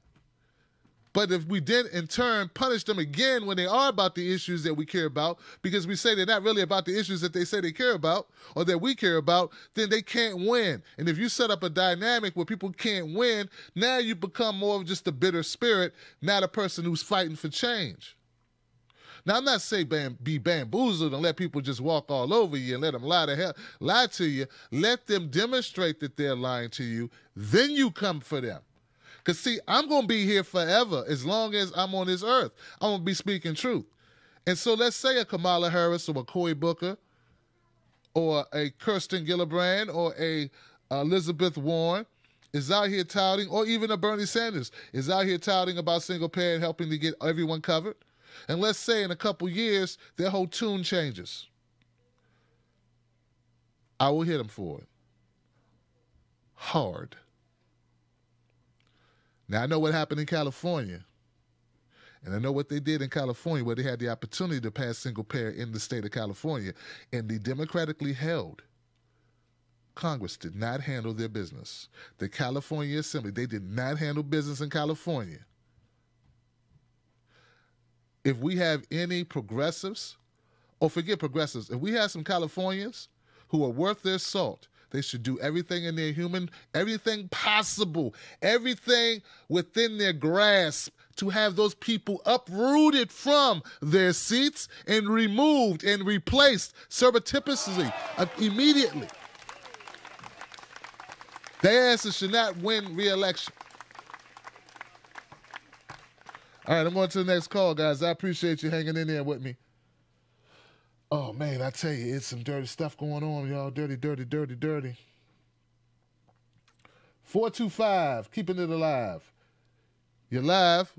But if we then, in turn, punish them again when they are about the issues that we care about, because we say they're not really about the issues that they say they care about or that we care about, then they can't win. And if you set up a dynamic where people can't win, now you become more of just a bitter spirit, not a person who's fighting for change. Now, I'm not saying be bamboozled and let people just walk all over you and let them lie to you. Let them demonstrate that they're lying to you. Then you come for them. Because, see, I'm going to be here forever as long as I'm on this earth. I'm going to be speaking truth. And so let's say a Kamala Harris or a Cory Booker or a Kirsten Gillibrand or a Elizabeth Warren is out here touting, or even a Bernie Sanders is out here touting about single payer and helping to get everyone covered. And let's say in a couple years, their whole tune changes. I will hit them for it. Hard. Now, I know what happened in California, and I know what they did in California, where they had the opportunity to pass single payer in the state of California, and the democratically held Congress did not handle their business. The California Assembly, they did not handle business in California. If we have any progressives, or forget progressives, if we have some Californians who are worth their salt, they should do everything everything possible, everything within their grasp to have those people uprooted from their seats and removed and replaced surreptitiously, immediately. Their asses should not win re-election. All right, I'm going to the next call, guys. I appreciate you hanging in there with me. Oh, man, I tell you, it's some dirty stuff going on, y'all. Dirty, dirty, dirty, dirty. 425, keeping it alive. You're live.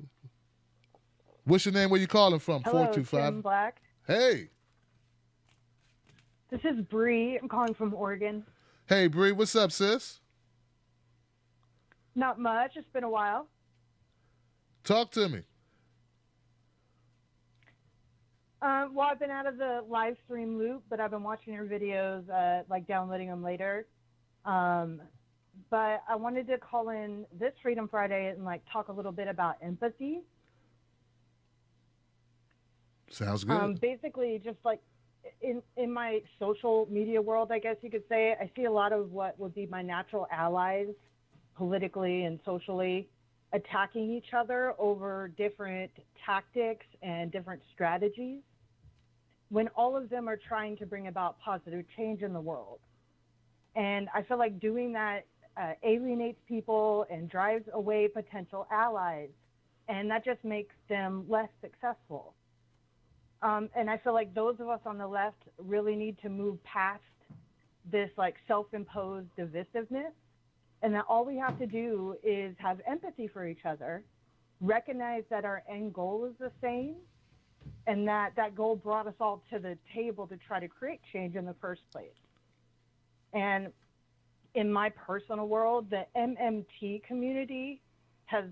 What's your name? Where you calling from? Hello, 425. Tim Black. Hey. This is Bree. I'm calling from Oregon. Hey, Bree. What's up, sis? Not much. It's been a while. Talk to me. Well, I've been out of the live stream loop, but I've been watching your videos, like downloading them later. But I wanted to call in this Freedom Friday and like talk a little bit about empathy. Sounds good. Basically, just like in my social media world, I guess you could say, I see a lot of what would be my natural allies, politically and socially, attacking each other over different tactics and different strategies, when all of them are trying to bring about positive change in the world. And I feel like doing that alienates people and drives away potential allies, and that just makes them less successful. And I feel like those of us on the left really need to move past this like self-imposed divisiveness, and that all we have to do is have empathy for each other, recognize that our end goal is the same, and that goal brought us all to the table to try to create change in the first place. And in my personal world, the MMT community has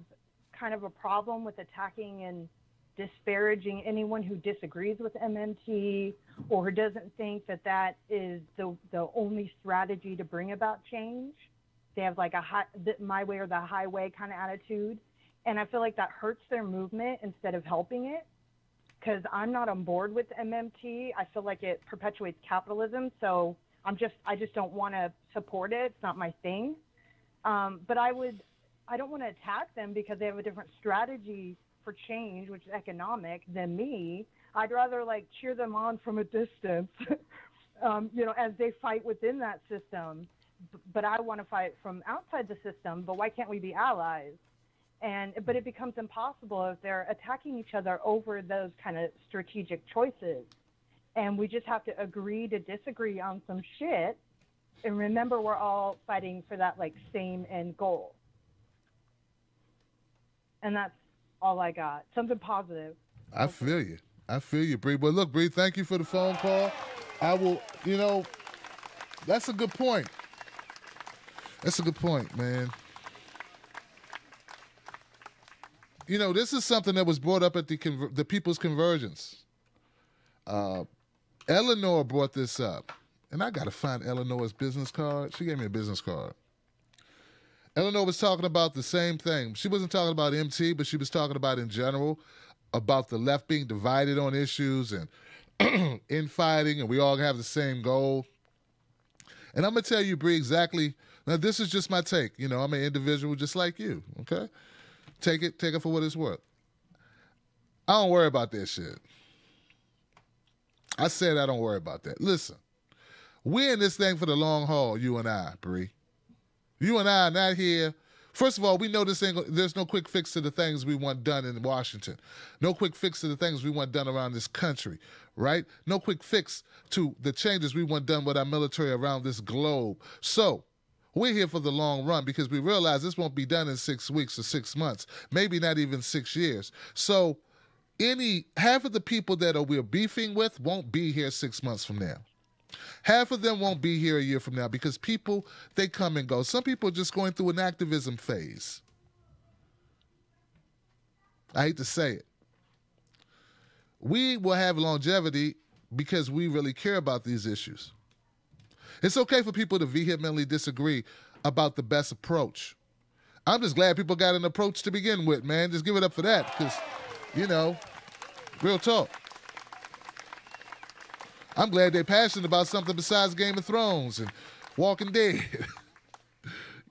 kind of a problem with attacking and disparaging anyone who disagrees with MMT or who doesn't think that that is the only strategy to bring about change. They have like my way or the highway kind of attitude. And I feel like that hurts their movement instead of helping it, because I'm not on board with MMT. I feel like it perpetuates capitalism. So I just don't want to support it. It's not my thing. But I don't want to attack them because they have a different strategy for change, which is economic, than me. I'd rather like cheer them on from a distance, as they fight within that system. But I want to fight from outside the system. But why can't we be allies? But it becomes impossible if they're attacking each other over those kind of strategic choices. And we just have to agree to disagree on some shit and remember we're all fighting for that like same end goal. And that's all I got. Something positive. I feel you, Bree. But look, Bree, thank you for the phone call. I will, that's a good point. That's a good point, man. This is something that was brought up at the People's Convergence. Eleanor brought this up, and I got to find Eleanor's business card. She gave me a business card. Eleanor was talking about the same thing. She wasn't talking about MT, but she was talking about in general, about the left being divided on issues and infighting, and we all have the same goal. And I'm going to tell you, Bree, exactly. Now, this is just my take. I'm an individual just like you, okay? Take it for what it's worth. I don't worry about that shit. I said I don't worry about that. Listen, we're in this thing for the long haul, you and I, Bree. You and I are not here. First of all, we know there's no quick fix to the things we want done in Washington. No quick fix to the things we want done around this country, right? No quick fix to the changes we want done with our military around this globe. So we're here for the long run because we realize this won't be done in 6 weeks or 6 months, maybe not even 6 years. So half of the people that we're beefing with won't be here 6 months from now. Half of them won't be here a year from now because people, they come and go. Some people are just going through an activism phase. I hate to say it. We will have longevity because we really care about these issues. It's okay for people to vehemently disagree about the best approach. I'm just glad people got an approach to begin with, man. Just give it up for that because, real talk. I'm glad they're passionate about something besides Game of Thrones and Walking Dead.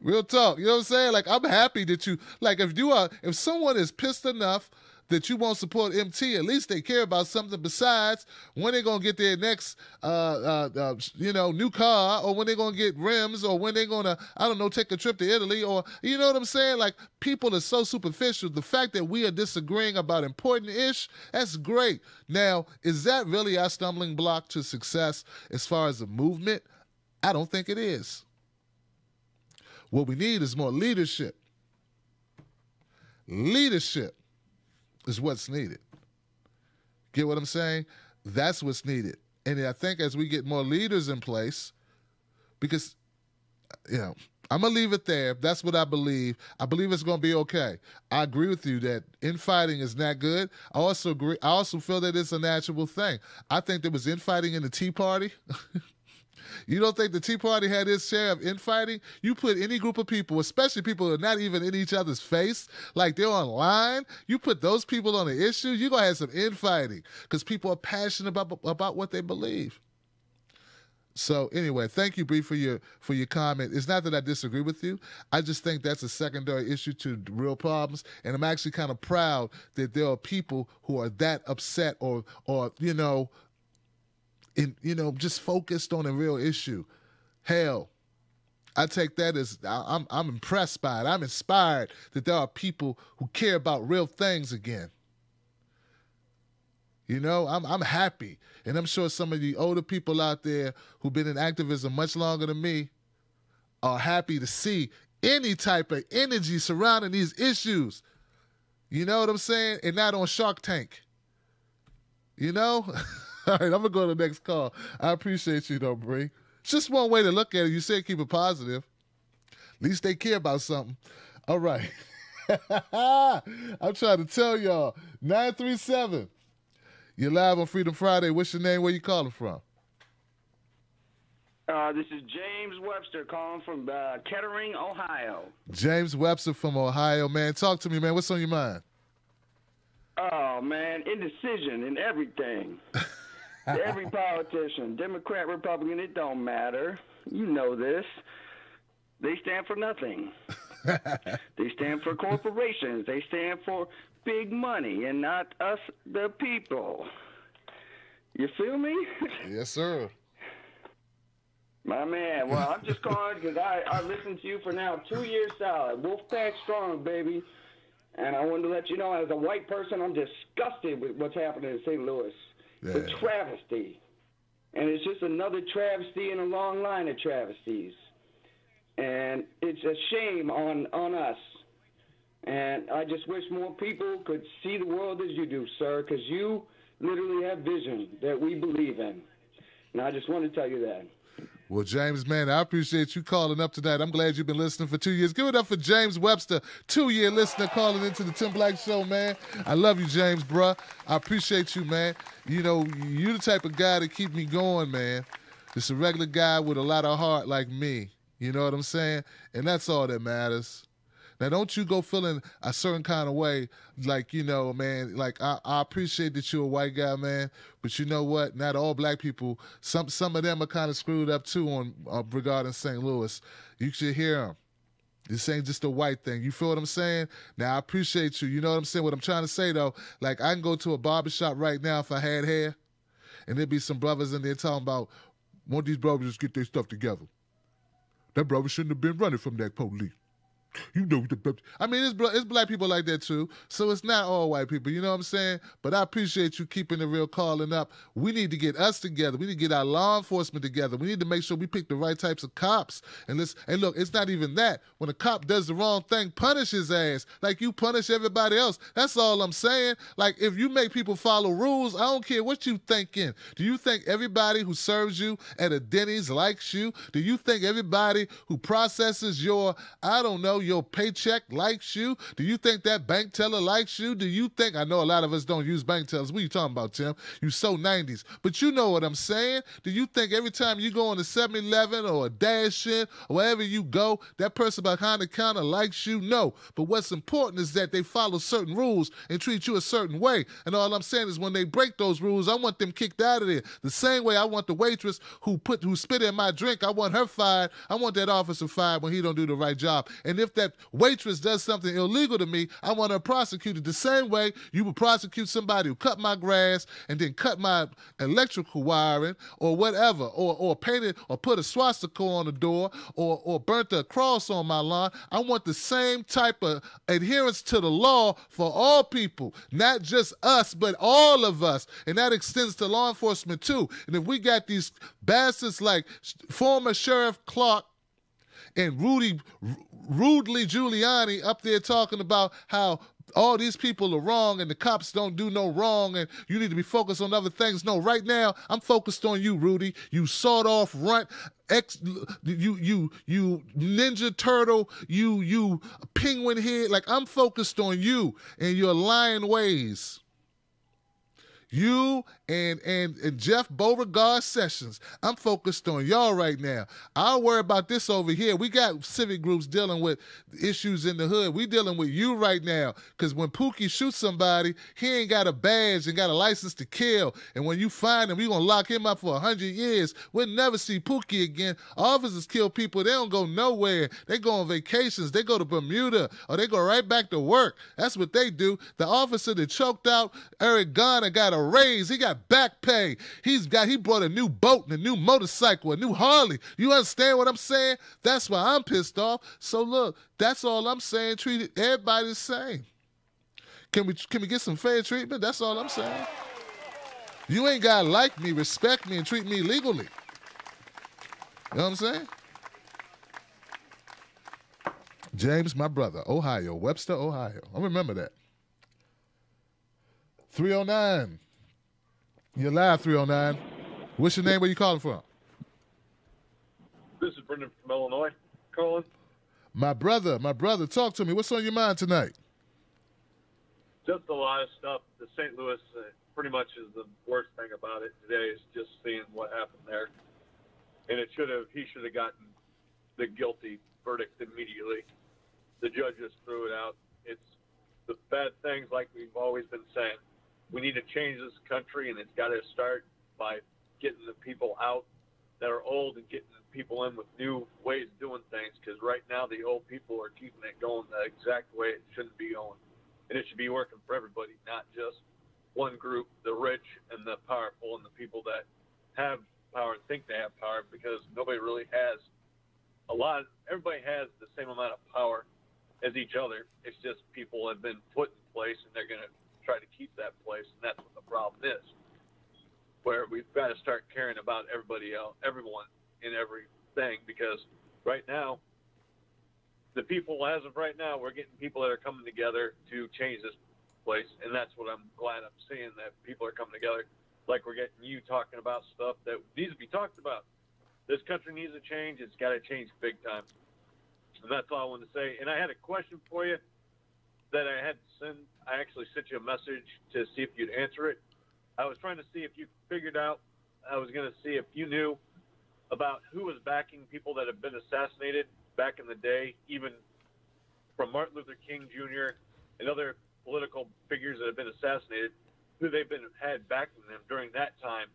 Real talk. You know what I'm saying? Like, I'm happy that you, like, if someone is pissed enough that you won't support MT, at least they care about something besides when they're going to get their next, new car, or when they're going to get rims, or when they're going to, I don't know, take a trip to Italy, or, you know what I'm saying? Like, people are so superficial. The fact that we are disagreeing about important ish, that's great. Now, is that really our stumbling block to success as far as a movement? I don't think it is. What we need is more leadership. Leadership is what's needed. Get what I'm saying? That's what's needed. And I think as we get more leaders in place, because, I'm going to leave it there. That's what I believe. I believe it's going to be okay. I agree with you that infighting is not good. I also feel that it's a natural thing. I think there was infighting in the Tea Party. You don't think the Tea Party had its share of infighting? You put any group of people, especially people who are not even in each other's face, like they're online, you put those people on an issue, you're going to have some infighting because people are passionate about what they believe. So anyway, thank you, Bree, for your comment. It's not that I disagree with you. I just think that's a secondary issue to real problems, and I'm actually kind of proud that there are people who are that upset or just focused on a real issue. Hell, I take that as I'm impressed by it. I'm inspired that there are people who care about real things again. I'm happy. And I'm sure some of the older people out there who've been in activism much longer than me are happy to see any type of energy surrounding these issues. You know what I'm saying? And not on Shark Tank. All right, I'm going to go to the next call. I appreciate you, though, Bree. It's just one way to look at it. You said keep it positive. At least they care about something. All right. I'm trying to tell y'all. 937. You're live on Freedom Friday. What's your name? Where you calling from? This is James Webster calling from Kettering, Ohio. James Webster from Ohio, man. Talk to me, man. What's on your mind? Oh, man, indecision in everything. Every politician, Democrat, Republican, it don't matter. You know this. They stand for nothing. They stand for corporations. They stand for big money and not us, the people. You feel me? Yes, sir. My man. Well, I'm just calling because I listened to you for now 2 years solid. Wolfpack strong, baby. And I wanted to let you know, as a white person, I'm disgusted with what's happening in St. Louis. Yeah. It's a travesty. And it's just another travesty in a long line of travesties. And it's a shame on us. And I just wish more people could see the world as you do, sir, because you literally have vision that we believe in. And I just want to tell you that. Well, James, man, I appreciate you calling up tonight. I'm glad you've been listening for 2 years. Give it up for James Webster, 2-year listener calling into the Tim Black Show, man. I love you, James, bruh. I appreciate you, man. You're the type of guy to keep me going, man. Just a regular guy with a lot of heart like me. You know what I'm saying? And that's all that matters. Now, don't you go feeling a certain kind of way, like, man, like, I appreciate that you're a white guy, man, but you know what? Not all black people, some of them are kind of screwed up, too, on regarding St. Louis. You should hear them. This ain't just a white thing. You feel what I'm saying? Now, I appreciate you. You know what I'm saying? What I'm trying to say, though, like, I can go to a barbershop right now if I had hair, and there'd be some brothers in there talking about, won't these brothers just get their stuff together? That brother shouldn't have been running from that police. I mean, it's black people like that too. So it's not all white people, you know what I'm saying? But I appreciate you keeping the real calling up. We need to get us together. We need to get our law enforcement together. We need to make sure we pick the right types of cops. And look, it's not even that. When a cop does the wrong thing, punish his ass like you punish everybody else. That's all I'm saying. Like, if you make people follow rules, I don't care what you thinking. Do you think everybody who serves you at a Denny's likes you? Do you think everybody who processes your, I don't know, know your paycheck likes you? Do you think that bank teller likes you? Do you think, I know a lot of us don't use bank tellers. What are you talking about, Tim? You so 90s. But you know what I'm saying. Do you think every time you go on a 7-Eleven or a Dash-In or wherever you go, that person behind the counter likes you? No. But what's important is that they follow certain rules and treat you a certain way. And all I'm saying is when they break those rules, I want them kicked out of there. The same way I want the waitress who spit in my drink, I want her fired. I want that officer fired when he don't do the right job. And if that waitress does something illegal to me, I want her prosecuted the same way you would prosecute somebody who cut my grass and then cut my electrical wiring or whatever, or painted or put a swastika on the door or burnt a cross on my lawn. I want the same type of adherence to the law for all people, not just us, but all of us. And that extends to law enforcement too. And if we got these bastards like former Sheriff Clark and Rudely Giuliani up there talking about how all these people are wrong and the cops don't do no wrong and you need to be focused on other things. No, right now I'm focused on you, Rudy. You sawed-off runt, you Ninja Turtle, you penguin head. Like, I'm focused on you and your lying ways. You and Jeff Beauregard Sessions. I'm focused on y'all right now. I'll worry about this over here. We got civic groups dealing with issues in the hood. We dealing with you right now. Because when Pookie shoots somebody, he ain't got a badge and got a license to kill. And when you find him, we going to lock him up for 100 years. We'll never see Pookie again. Officers kill people. They don't go nowhere. They go on vacations. They go to Bermuda. Or they go right back to work. That's what they do. The officer that choked out Eric Garner got a raise. He got back pay. He brought a new boat and a new motorcycle, a new Harley. You understand what I'm saying? That's why I'm pissed off. So look, that's all I'm saying. Treat everybody the same. Can we get some fair treatment? That's all I'm saying. You ain't gotta like me, respect me, and treat me legally. You know what I'm saying? James, my brother, Ohio, Webster, Ohio. I remember that. 309. You're live, 309. What's your name? Where you calling from? This is Brendan from Illinois calling. My brother, talk to me. What's on your mind tonight? Just a lot of stuff. The St. Louis pretty much is the worst thing about it today is just seeing what happened there. And he should have gotten the guilty verdict immediately. The judge just threw it out. It's the bad things like we've always been saying. We need to change this country, and it's got to start by getting the people out that are old and getting the people in with new ways of doing things, because right now the old people are keeping it going the exact way it shouldn't be going. And it should be working for everybody, not just one group, the rich and the powerful and the people that have power and think they have power, because nobody really has everybody has the same amount of power as each other. It's just people have been put in place, and they're going to try to keep that place, and that's what the problem is. Where we've got to start caring about everybody else, everyone in everything, because right now, the people, as of right now, we're getting people that are coming together to change this place, and that's what I'm glad I'm seeing, that people are coming together. Like we're getting you talking about stuff that needs to be talked about. This country needs to change. It's got to change big time. And that's all I wanted to say. And I had a question for you that I actually sent you a message to see if you'd answer it. I was trying to see if you figured out, I was going to see if you knew about who was backing people that have been assassinated back in the day, even from Martin Luther King Jr. and other political figures that have been assassinated, who they've had backing them during that time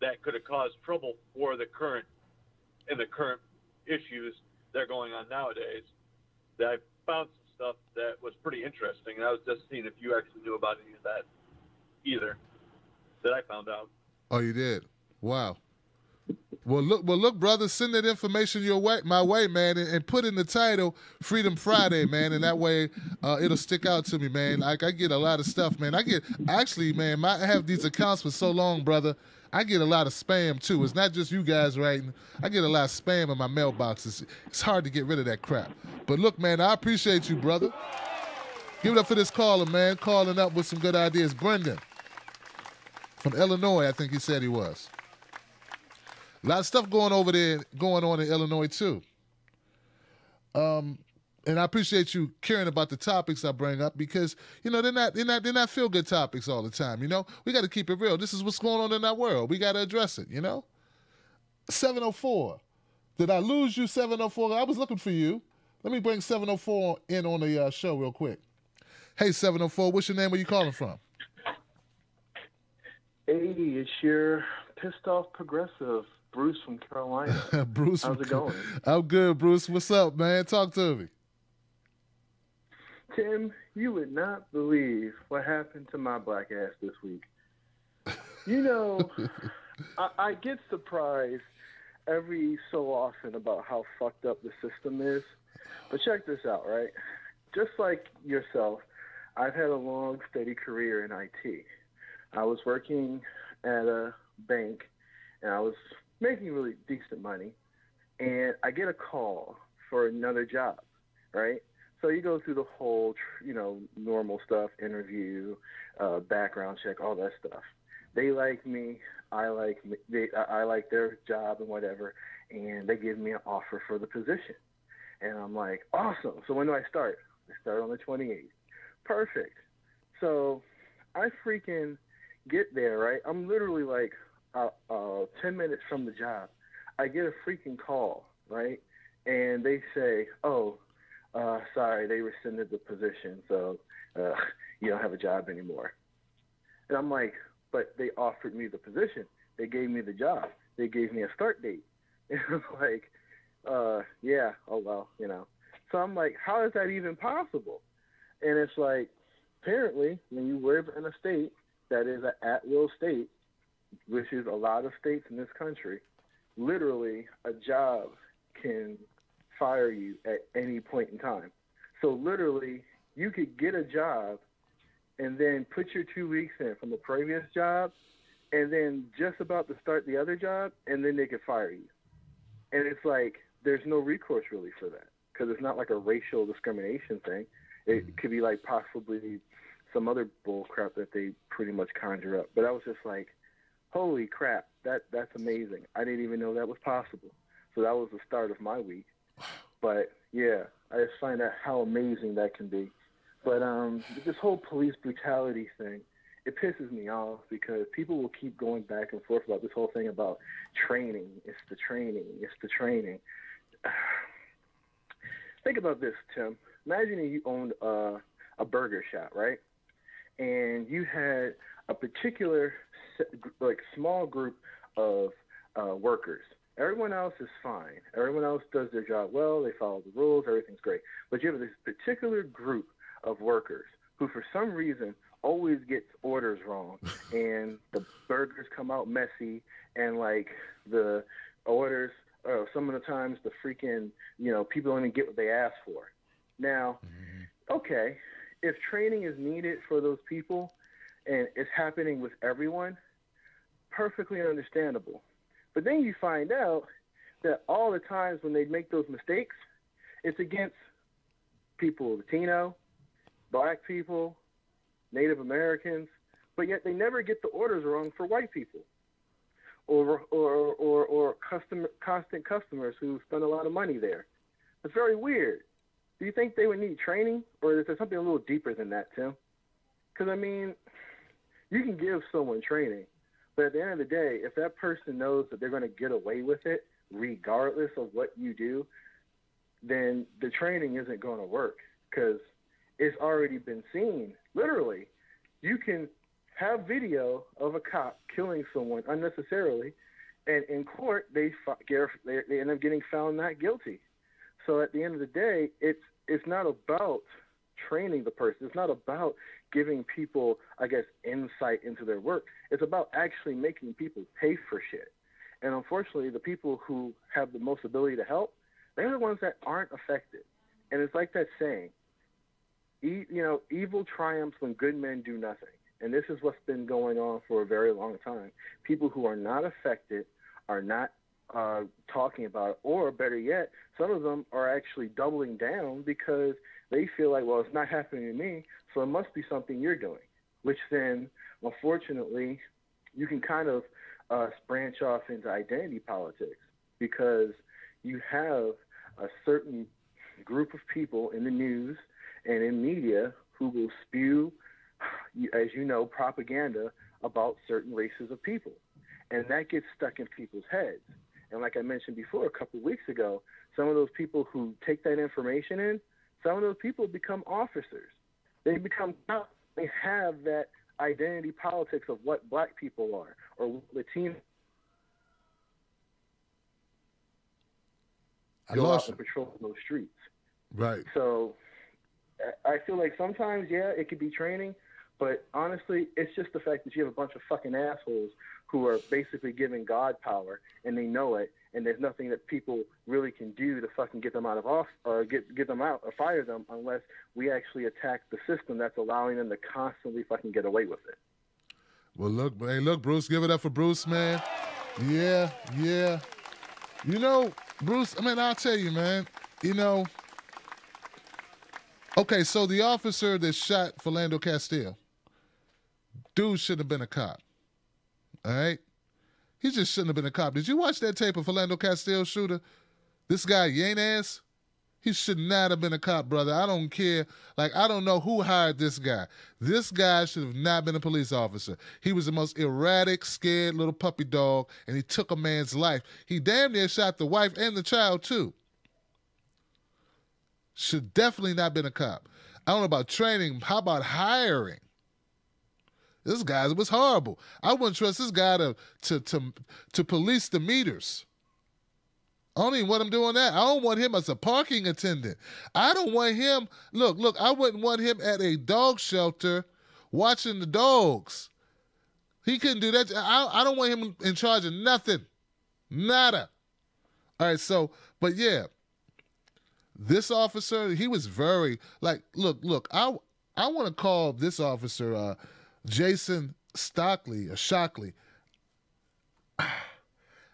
that could have caused trouble for the current issues that are going on nowadays. That I found some stuff that was pretty interesting, and I was just seeing if you actually knew about any of that either, that I found out. Oh, you did? Wow. Well, look, brother, send that information my way, man, and put in the title Freedom Friday, man, and that way it'll stick out to me, man. Like, I get a lot of stuff, man. I have these accounts for so long, brother. I get a lot of spam, too. It's not just you guys writing. I get a lot of spam in my mailboxes. It's hard to get rid of that crap. But look, man, I appreciate you, brother. Give it up for this caller, man, calling up with some good ideas. Brendan from Illinois, I think he said he was. A lot of stuff going on in Illinois, too. And I appreciate you caring about the topics I bring up because, they're not feel good topics all the time. We got to keep it real. This is what's going on in our world. We got to address it, 704. Did I lose you, 704? I was looking for you. Let me bring 704 in on the show real quick. Hey, 704, what's your name? Where you calling from? Hey, it's your pissed off progressive, Bruce from Carolina. Bruce, how's it going? I'm good, Bruce. What's up, man? Talk to me. Tim, you would not believe what happened to my black ass this week. I get surprised every so often about how fucked up the system is. But check this out, right? Just like yourself, I've had a long, steady career in IT. I was working at a bank, and I was making really decent money. And I get a call for another job, right? So you go through the whole, normal stuff, interview, background check, all that stuff. They like me. I like their job and whatever, and they give me an offer for the position. And I'm like, awesome. So when do I start? I start on the 28th. Perfect. So I freaking get there, right? I'm literally like 10 minutes from the job. I get a freaking call, right? And they say, sorry, they rescinded the position, so you don't have a job anymore. And I'm like, but they offered me the position. They gave me the job. They gave me a start date. And I'm like, yeah, oh well, So I'm like, how is that even possible? And it's like, apparently, when you live in a state that is an at-will state, which is a lot of states in this country, literally a job can fire you at any point in time. So literally, you could get a job and then put your 2 weeks in from the previous job and then just about to start the other job, and then they could fire you. And it's like, there's no recourse really for that because it's not like a racial discrimination thing. It could be like possibly some other bull crap that they pretty much conjure up. But I was just like, holy crap, that's amazing. I didn't even know that was possible. So that was the start of my week. But yeah, I just find out how amazing that can be. But this whole police brutality thing, it pisses me off because people will keep going back and forth about this whole thing about training. It's the training. It's the training. Think about this, Tim. Imagine you owned a burger shop, right? And you had a particular small group of workers. Everyone else is fine. Everyone else does their job well. They follow the rules. Everything's great. But you have this particular group of workers who, for some reason, always gets orders wrong, and the burgers come out messy, and the orders, some of the times the freaking, people don't even get what they ask for. Now, okay, if training is needed for those people and it's happening with everyone, perfectly understandable. But then you find out that all the times when they make those mistakes, it's against people, Latino, black people, Native Americans, but yet they never get the orders wrong for white people or constant customers who spend a lot of money there. It's very weird. Do you think they would need training, or is there something a little deeper than that, Tim? Because, you can give someone training, but at the end of the day, if that person knows that they're going to get away with it regardless of what you do, then the training isn't going to work because it's already been seen. Literally, you can have video of a cop killing someone unnecessarily, and in court, they end up getting found not guilty. So at the end of the day, it's not about training the person. It's not about giving people, insight into their work. It's about actually making people pay for shit. And unfortunately, the people who have the most ability to help, they're the ones that aren't affected. And it's like that saying, evil triumphs when good men do nothing. And this is what's been going on for a very long time. People who are not affected are not talking about it, or better yet, some of them are actually doubling down because they feel like, well, it's not happening to me, so it must be something you're doing, which then, unfortunately, you can kind of branch off into identity politics because you have a certain group of people in the news and in media who will spew, as you know, propaganda about certain races of people. And that gets stuck in people's heads. And like I mentioned before, a couple of weeks ago, some of those people who take that information in, some of those people become officers. They have that identity politics of what black people are or what Latino. Go out and patrol those streets. Right. So I feel like sometimes, yeah, it could be training, but honestly, it's just the fact that you have a bunch of fucking assholes who are basically giving God power, and they know it, and there's nothing that people really can do to fucking get them out of off or get them out or fire them unless we actually attack the system that's allowing them to constantly fucking get away with it. Well, look, Bruce, give it up for Bruce, man. Yeah. You know, Bruce, I mean, I'll tell you, man, you know, okay, so the officer that shot Philando Castile, dude shouldn't have been a cop, all right? He just shouldn't have been a cop. Did you watch that tape of Philando Castile shooter? This guy, Yanez? He should not have been a cop, brother. I don't care. Like, I don't know who hired this guy. This guy should have not been a police officer. He was the most erratic, scared little puppy dog, and he took a man's life. He damn near shot the wife and the child, too. Should definitely not been a cop. I don't know about training. How about hiring? This guy was horrible. I wouldn't trust this guy to police the meters. I don't even want him doing that. I don't want him as a parking attendant. I don't want him, look, I wouldn't want him at a dog shelter watching the dogs. He couldn't do that. I don't want him in charge of nothing. Nada. All right, so, but yeah, this officer, he was very, like, look, I want to call this officer Jason Shockley.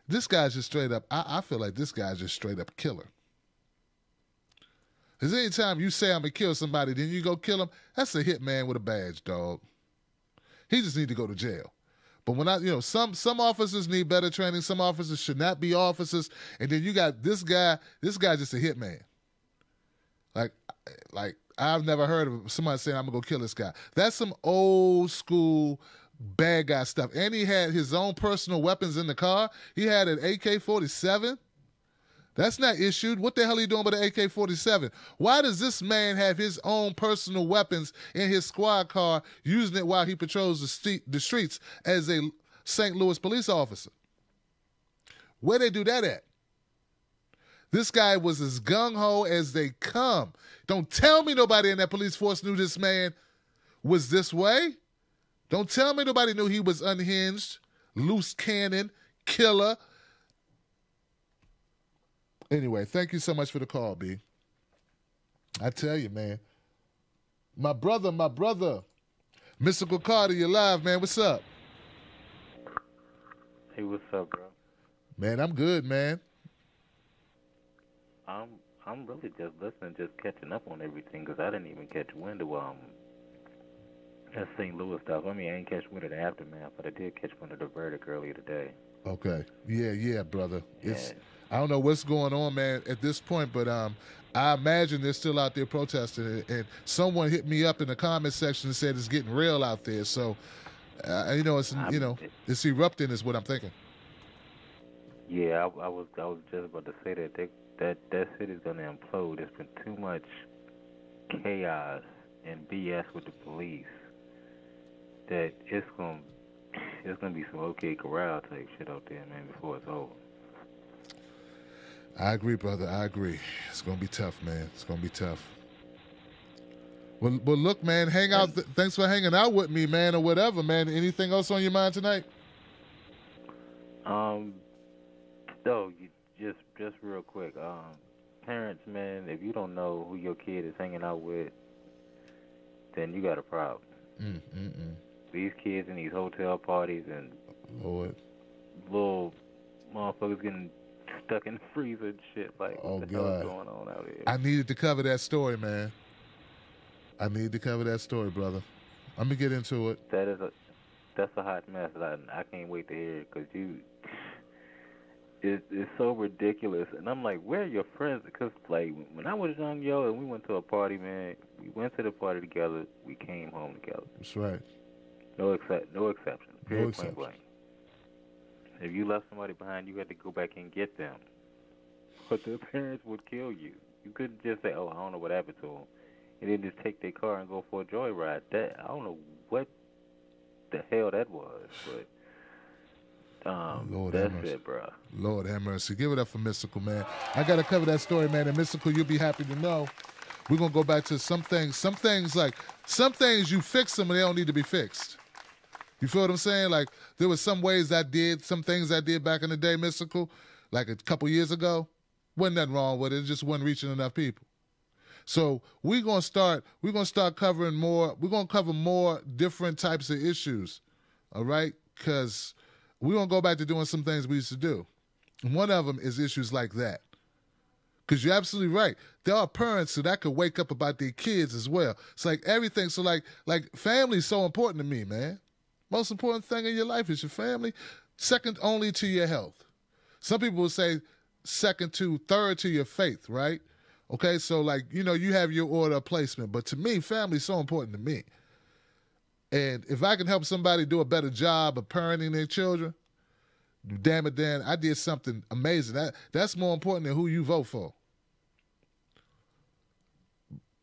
This guy's just straight up, I feel like this guy's just straight up killer. Because anytime you say I'm going to kill somebody, then you go kill him, that's a hitman with a badge, dog. He just need to go to jail. But when some officers need better training, some officers should not be officers, and then you got this guy just a hitman. Like I've never heard of somebody saying, I'm going to go kill this guy. That's some old school bad guy stuff. And he had his own personal weapons in the car. He had an AK-47. That's not issued. What the hell are you doing with an AK-47? Why does this man have his own personal weapons in his squad car, using it while he patrols the streets as a St. Louis police officer? Where they do that at? This guy was as gung-ho as they come. Don't tell me nobody in that police force knew this man was this way. Don't tell me nobody knew he was unhinged, loose cannon, killer. Anyway, thank you so much for the call, B. I tell you, man. My brother, Mystical Carter, you're live, man. What's up? Hey, what's up, bro? Man, I'm good, man. I'm really just listening, just catching up on everything, because I didn't even catch wind of that St. Louis stuff. I mean, I ain't catch wind of the aftermath, but I did catch wind of the verdict earlier today. Okay. Yeah, brother. Yeah. I don't know what's going on, man, at this point, but I imagine they're still out there protesting. And someone hit me up in the comment section and said it's getting real out there. So, it's erupting is what I'm thinking. Yeah, I was just about to say that city's gonna implode. There's been too much chaos and BS with the police that it's gonna be some OK Corral type shit out there, man, before it's over. I agree, brother. I agree. It's gonna be tough, man. It's gonna be tough. Well, look, man. Hang out. Thanks for hanging out with me, man, or whatever, man. Anything else on your mind tonight? No, just real quick. Parents, man, if you don't know who your kid is hanging out with, then you got a problem. These kids in these hotel parties and Lord, little motherfuckers getting stuck in the freezer and shit. Like, what the hell is going on out here? I needed to cover that story, man. I need to cover that story, brother. Let me get into it. That's a hot mess. I can't wait to hear it, because it's so ridiculous. And I'm like, where are your friends? Because, like, when I was young, yo, and we went to a party, man, we went to the party together, we came home together. That's right. No exceptions. No Period, exceptions. point blank. If you left somebody behind, you had to go back and get them. But their parents would kill you. You couldn't just say, oh, I don't know what happened to them, and then just take their car and go for a joyride. That, I don't know what the hell that was, but Lord that's have mercy. it, bro. Lord have mercy. Give it up for Mystical, man. I got to cover that story, man. And Mystical, you'll be happy to know. We're going to go back to some things you fix them and they don't need to be fixed. You feel what I'm saying? Like, there was some things I did back in the day, Mystical, like a couple years ago. Wasn't nothing wrong with it. It just wasn't reaching enough people. So we're going to start covering more. We're going to cover more different types of issues, all right? Because we're going to go back to doing some things we used to do. And one of them is issues like that. Because you're absolutely right. There are parents that could wake up about their kids as well. It's like everything. So like family is so important to me, man. Most important thing in your life is your family, second only to your health. Some people will say third to your faith, right? Okay, so like, you have your order of placement. But to me, family is so important to me. And if I can help somebody do a better job of parenting their children, damn it, Dan, I did something amazing. That's more important than who you vote for.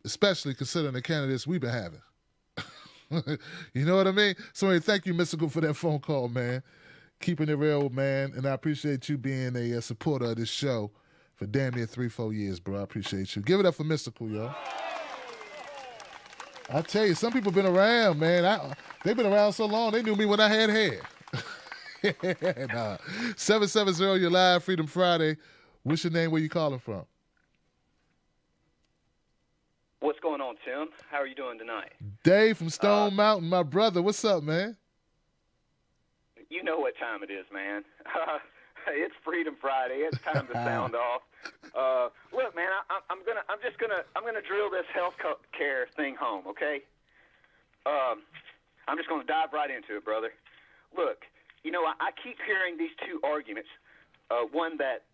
Especially considering the candidates we've been having. You know what I mean? So anyway, thank you, Mystical, for that phone call, man. Keeping it real, man. And I appreciate you being a supporter of this show for damn near 3-4 years, bro. I appreciate you. Give it up for Mystical, yo. I tell you, some people been around, man. They've been around so long, they knew me when I had hair. 770, you're live, Freedom Friday. What's your name? Where you calling from? What's going on, Tim? How are you doing tonight? Dave from Stone Mountain, my brother. What's up, man? You know what time it is, man. It's Freedom Friday. It's time to sound off. Look, man, I'm gonna drill this health care thing home, okay? I'm just gonna dive right into it, brother. Look, I keep hearing these two arguments. One, that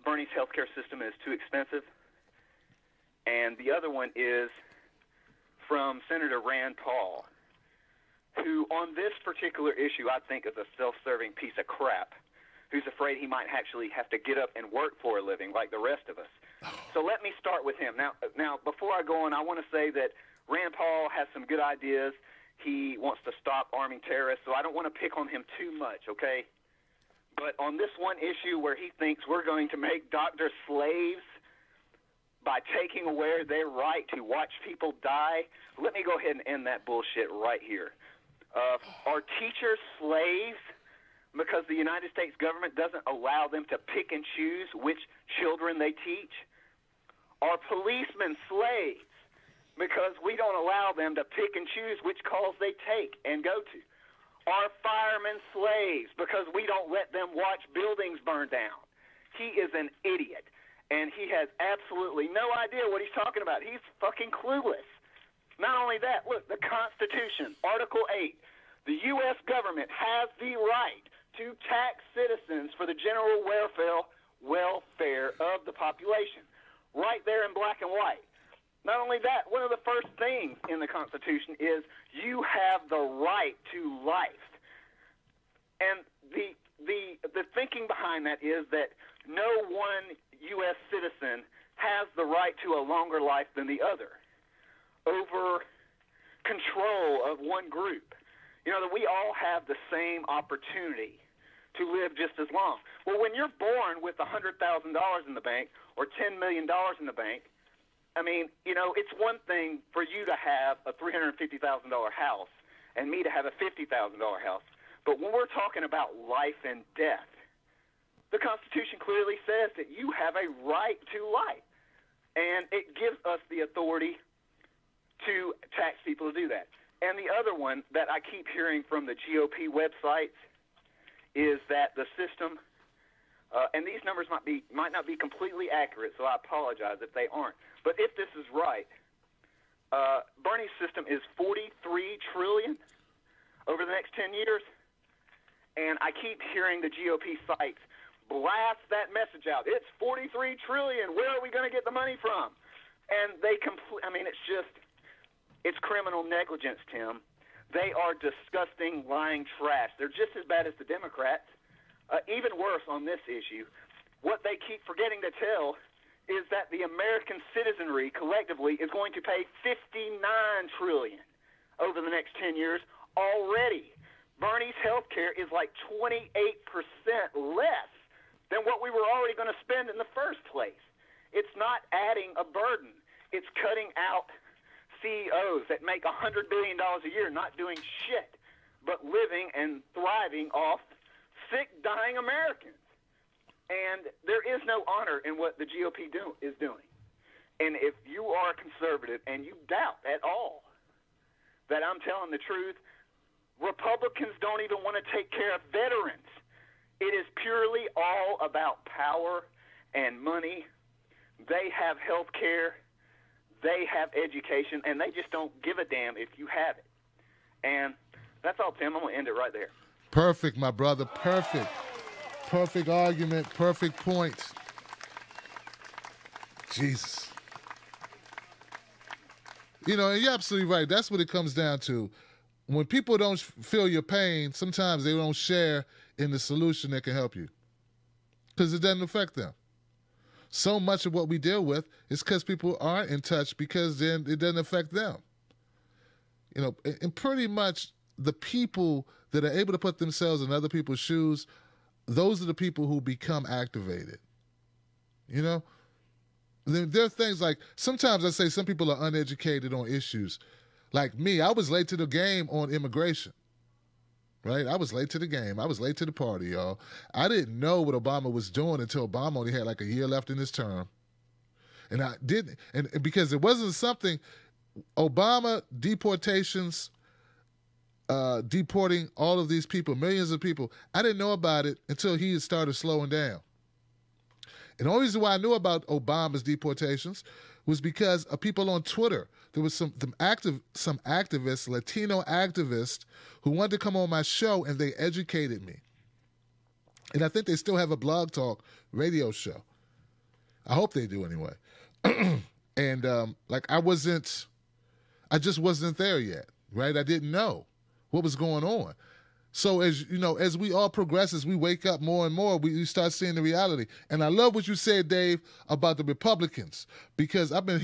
Bernie's healthcare system is too expensive, and the other one is from Senator Rand Paul, who on this particular issue I think is a self-serving piece of crap, who's afraid he might actually have to get up and work for a living like the rest of us. So let me start with him. Now, before I go on, I want to say that Rand Paul has some good ideas. He wants to stop arming terrorists, so I don't want to pick on him too much, okay? But on this one issue where he thinks we're going to make doctors slaves by taking away their right to watch people die, let me go ahead and end that bullshit right here. Are teachers slaves because the United States government doesn't allow them to pick and choose which children they teach? Are policemen slaves because we don't allow them to pick and choose which calls they take and go to? Are firemen slaves because we don't let them watch buildings burn down? He is an idiot, and he has absolutely no idea what he's talking about. He's fucking clueless. Not only that, look, the Constitution, Article 8, the U.S. government has the right to tax citizens for the general welfare of the population, right there in black and white. Not only that, one of the first things in the Constitution is you have the right to life. And the thinking behind that is that no one U.S. citizen has the right to a longer life than the other over control of one group. That we all have the same opportunity to live just as long. Well, when you're born with $100,000 in the bank or $10 million in the bank, I mean, it's one thing for you to have a $350,000 house and me to have a $50,000 house. But when we're talking about life and death, the Constitution clearly says that you have a right to life. And it gives us the authority to tax people to do that. And the other one that I keep hearing from the GOP websites is that the system, and these numbers might not be completely accurate, so I apologize if they aren't. But if this is right, Bernie's system is $43 trillion over the next 10 years. And I keep hearing the GOP sites, blast that message out. It's $43 trillion. Where are we going to get the money from? And they it's criminal negligence, Tim. They are disgusting, lying trash. They're just as bad as the Democrats. Even worse on this issue. What they keep forgetting to tell is that the American citizenry collectively is going to pay $59 trillion over the next 10 years already. Bernie's health care is like 28% less than what we were already going to spend in the first place. It's not adding a burden. It's cutting out CEOs that make $100 billion a year not doing shit, but living and thriving off sick, dying Americans. And there is no honor in what the GOP is doing. And if you are a conservative and you doubt at all that I'm telling the truth, Republicans don't even want to take care of veterans. It is purely all about power and money. They have health care, they have education, and they just don't give a damn if you have it. And that's all, Tim. I'm going to end it right there. Perfect, my brother. Perfect. Perfect argument. Perfect point. Jesus. You know, and you're absolutely right. That's what it comes down to. When people don't feel your pain, sometimes they don't share in the solution that can help you because it doesn't affect them. So much of what we deal with is because people aren't in touch because then it doesn't affect them. You know, and pretty much the people that are able to put themselves in other people's shoes, those are the people who become activated. You know, there are things like, sometimes I say some people are uneducated on issues. Like me, I was late to the game on immigration, right? I was late to the game. I was late to the party, y'all. I didn't know what Obama was doing until Obama only had like a year left in his term. And I didn't, and because it wasn't something, Obama deportations, deporting all of these people, millions of people, I didn't know about it until he had started slowing down. And the only reason why I knew about Obama's deportations was because of people on Twitter. There was some activists, Latino activists, who wanted to come on my show, and they educated me. And I think they still have a Blog Talk radio show. I hope they do anyway. And I just wasn't there yet, right? I didn't know what was going on. So as you know, as we all progress, as we wake up more and more, we start seeing the reality. And I love what you said, Dave, about the Republicans, because I've been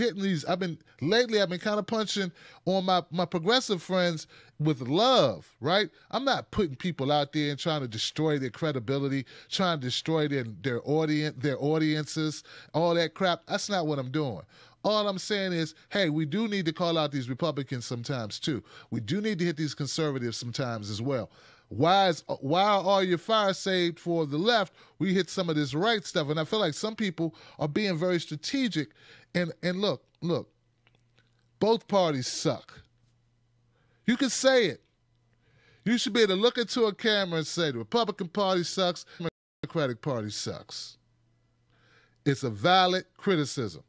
lately I've been kind of punching on my progressive friends with love, right? I'm not putting people out there and trying to destroy their credibility, trying to destroy their audiences, all that crap. That's not what I'm doing. All I'm saying is, hey, we do need to call out these Republicans sometimes too. We do need to hit these conservatives sometimes as well. Why are all your fires saved for the left? We hit some of this right stuff. And I feel like some people are being very strategic. And look, both parties suck. You can say it. You should be able to look into a camera and say the Republican Party sucks, the Democratic Party sucks. It's a valid criticism.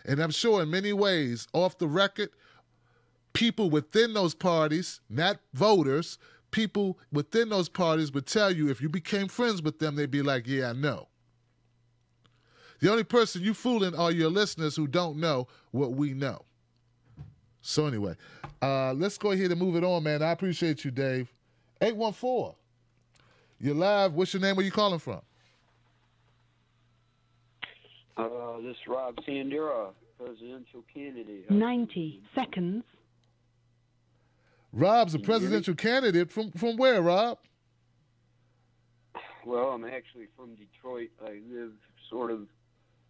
And I'm sure in many ways, off the record, people within those parties, not voters, people within those parties would tell you if you became friends with them, they'd be like, yeah, I know. The only person you fooling are your listeners who don't know what we know. So anyway, let's go ahead and move it on, man. I appreciate you, Dave. 814, you're live. What's your name? Where you calling from? This is Rob Sandera, presidential candidate. 90 seconds. Rob's a presidential candidate from where, Rob? Well, I'm actually from Detroit. I live sort of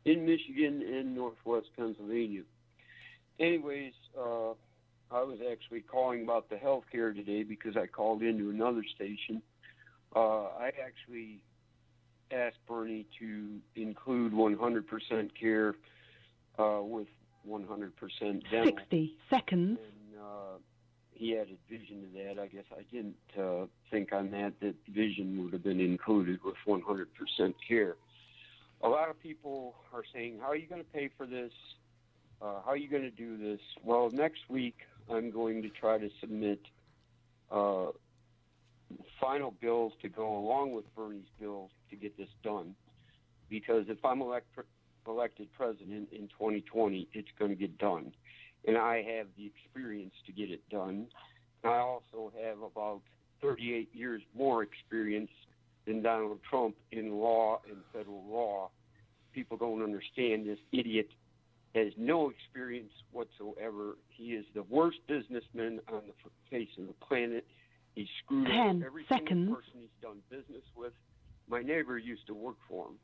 in Michigan and northwest Pennsylvania. Anyways, I was actually calling about the health care today because I called into another station. I actually asked Bernie to include 100% care with 100% dental. 60 seconds. And he added vision to that. I guess I didn't think on that vision would have been included with 100% care. A lot of people are saying, how are you going to pay for this? How are you going to do this? Well, next week I'm going to try to submit final bills to go along with Bernie's bill to get this done. Because if I'm elected president in 2020, it's going to get done. And I have the experience to get it done. I also have about 38 years more experience than Donald Trump in law and federal law. People don't understand this idiot has no experience whatsoever. He is the worst businessman on the face of the planet. He screwed up every single person he's done business with. My neighbor used to work for him,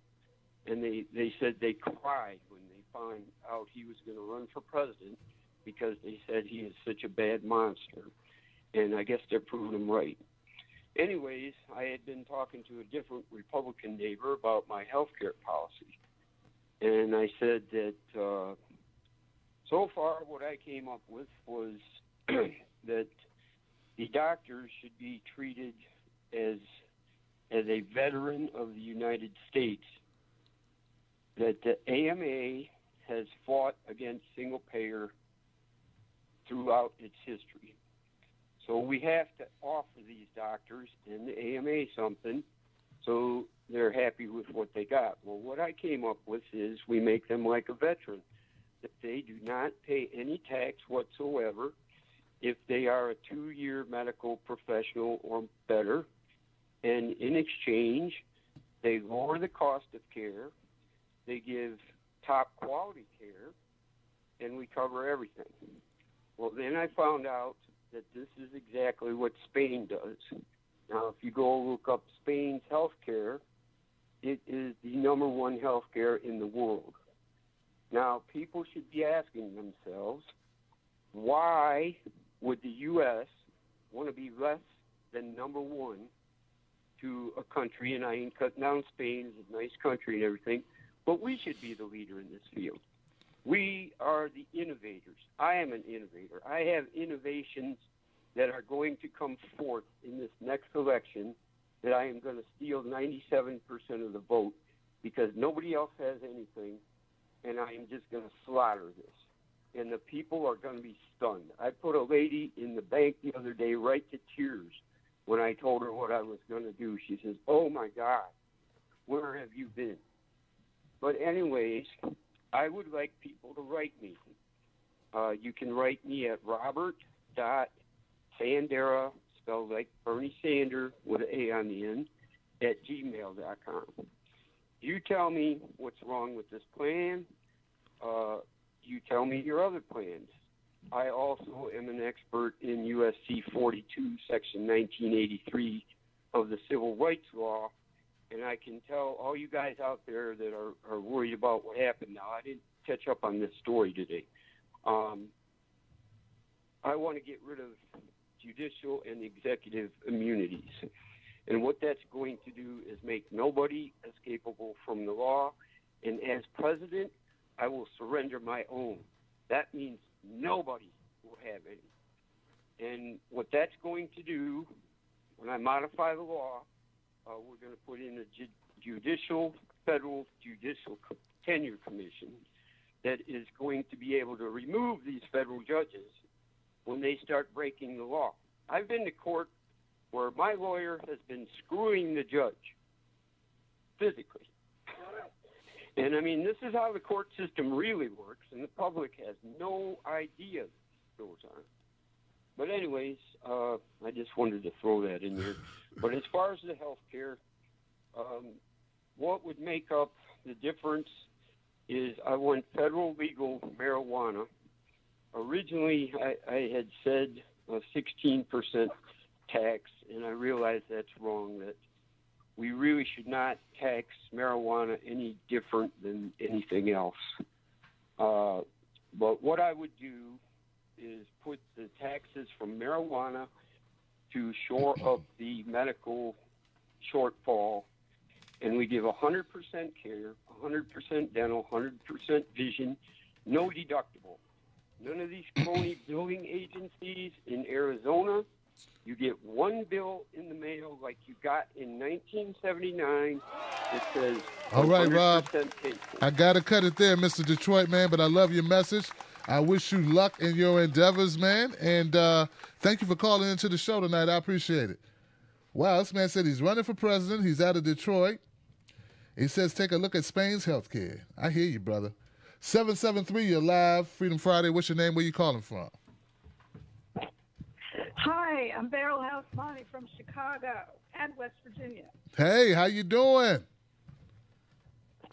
and they said they cried when they found out he was going to run for president because they said he is such a bad monster, and I guess they're proving him right. Anyways, I had been talking to a different Republican neighbor about my health care policy, and I said that so far what I came up with was that the doctors should be treated as a veteran of the United States, that the AMA has fought against single payer throughout its history. So we have to offer these doctors and the AMA something so they're happy with what they got. Well, what I came up with is we make them like a veteran, that they do not pay any tax whatsoever if they are a 2-year medical professional or better, and in exchange, they lower the cost of care, they give top quality care, and we cover everything. Well, then I found out that this is exactly what Spain does. Now, if you go look up Spain's health care, it is the #1 health care in the world. Now, people should be asking themselves, why would the U.S. want to be less than #1 to a country? And I ain't cutting down Spain, it's a nice country and everything, but we should be the leader in this field. We are the innovators. I am an innovator. I have innovations that are going to come forth in this next election that I am going to steal 97% of the vote because nobody else has anything, and I am just going to slaughter this. And the people are going to be stunned. I put a lady in the bank the other day right to tears when I told her what I was going to do. She says, "Oh, my God, where have you been?" But anyways, I would like people to write me. You can write me at robert.sandera, spelled like Bernie Sanders with an A on the end, at gmail.com. You tell me what's wrong with this plan. You tell me your other plans. I also am an expert in USC 42, Section 1983 of the Civil Rights Law, and I can tell all you guys out there that are worried about what happened now. I didn't catch up on this story today. I want to get rid of judicial and executive immunities. And what that's going to do is make nobody escapable from the law. And as president, I will surrender my own. That means nobody will have any. And what that's going to do, when I modify the law, we're going to put in a federal judicial tenure commission that is going to be able to remove these federal judges when they start breaking the law. I've been to court where my lawyer has been screwing the judge physically. And, I mean, this is how the court system really works, and the public has no idea what goes on. But anyways, I just wanted to throw that in there. But as far as the health care, what would make up the difference is I want federal legal marijuana. Originally, I had said a 16% tax, and I realized that's wrong, that we really should not tax marijuana any different than anything else. But what I would do is put the taxes from marijuana to shore up the medical shortfall, and we give 100% care, 100% dental, 100% vision, no deductible. None of these crony billing agencies in Arizona. You get one bill in the mail like you got in 1979 that says, all right, Rob, paid. I got to cut it there, Mr. Detroit, man, but I love your message. I wish you luck in your endeavors, man, and thank you for calling into the show tonight. I appreciate it. Wow, this man said he's running for president. He's out of Detroit. He says, take a look at Spain's health care. I hear you, brother. 773, you're live. Freedom Friday. What's your name? Where you calling from? Hi, I'm Beryl House Monty from Chicago and West Virginia. Hey, how you doing?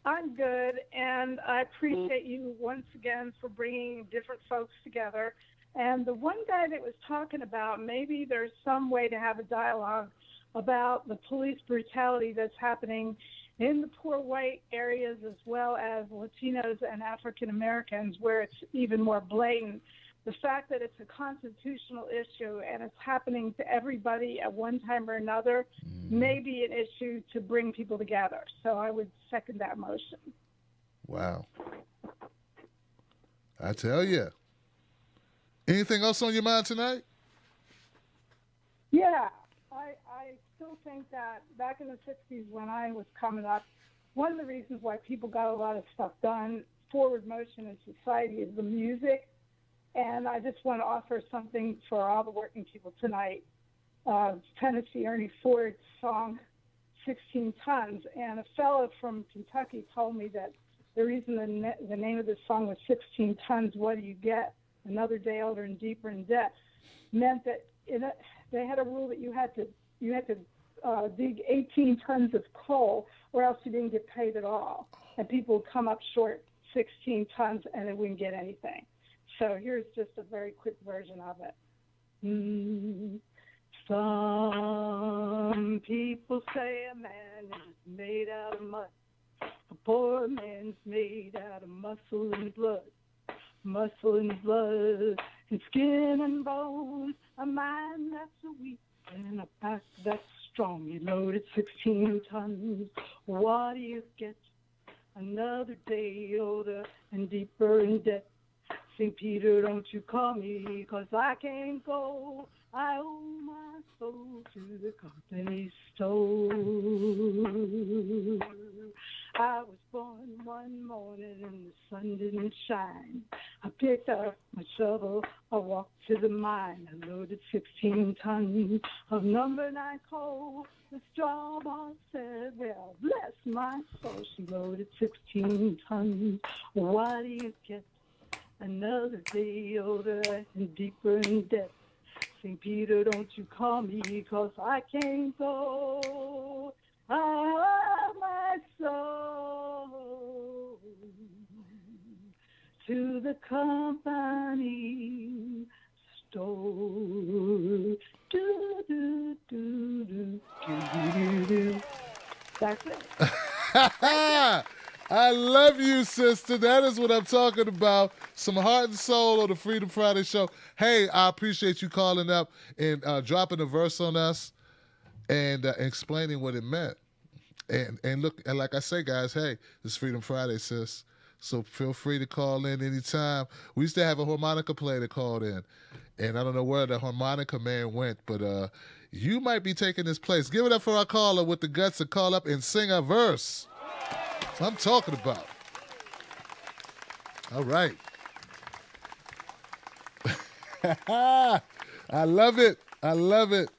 I'm good, and I appreciate you once again for bringing different folks together. And the one guy that was talking about, maybe there's some way to have a dialogue about the police brutality that's happening in the poor white areas as well as Latinos and African Americans, where it's even more blatant. The fact that it's a constitutional issue and it's happening to everybody at one time or another may be an issue to bring people together. So I would second that motion. Wow. I tell you. Anything else on your mind tonight? Yeah, I still think that back in the 60s when I was coming up, one of the reasons why people got a lot of stuff done, forward motion in society, is the music. And I just want to offer something for all the working people tonight. Tennessee Ernie Ford's song, 16 Tons. And a fellow from Kentucky told me that the reason the name of this song was 16 Tons, What Do You Get? Another Day Older and Deeper in Debt, meant that they had a rule that you had to dig 18 tons of coal or else you didn't get paid at all. And people would come up short 16 tons and they wouldn't get anything. So here's just a very quick version of it. Some people say a man is made out of mud. A poor man's made out of muscle and blood. Muscle and blood and skin and bones. A mind that's weak and a back that's strong. You loaded 16 tons. What do you get? Another day older and deeper in debt. St. Peter, don't you call me, 'cause I can't go. I owe my soul to the company store. I was born one morning and the sun didn't shine. I picked up my shovel, I walked to the mine. I loaded 16 tons of number 9 coal. The straw boss said, well, bless my soul. She loaded 16 tons. What do you get? Another day older and deeper in debt. St. Peter, don't you call me, 'cause I can't go. I love my soul to the company store. Do, do, do, do, do, do, do. That's it. I love you, sister. That is what I'm talking about. Some heart and soul on the Freedom Friday show. Hey, I appreciate you calling up and dropping a verse on us and explaining what it meant. And look, and like I say, guys, hey, it's Freedom Friday, sis. So feel free to call in anytime. We used to have a harmonica player that called in, and I don't know where the harmonica man went, but you might be taking his place. Give it up for our caller with the guts to call up and sing a verse. That's what I'm talking about. All right. I love it. I love it.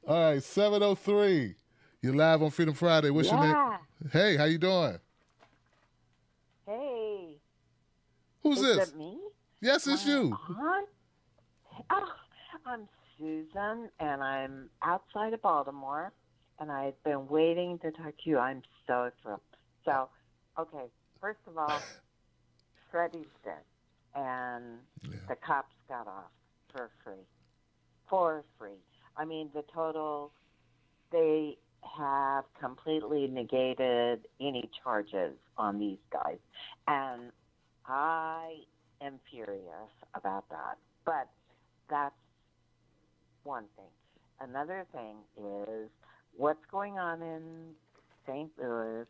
All right, 703. You're live on Freedom Friday. What's your name? Hey, how you doing? Hey. Who's Is this? it me? Yes, it's you. Oh, I'm Susan, and I'm outside of Baltimore, and I've been waiting to talk to you. I'm so thrilled. So, okay, first of all, Freddie's dead, and the cops got off for free. For free. I mean, the total, they have completely negated any charges on these guys. And I am furious about that. But that's one thing. Another thing is what's going on in St. Louis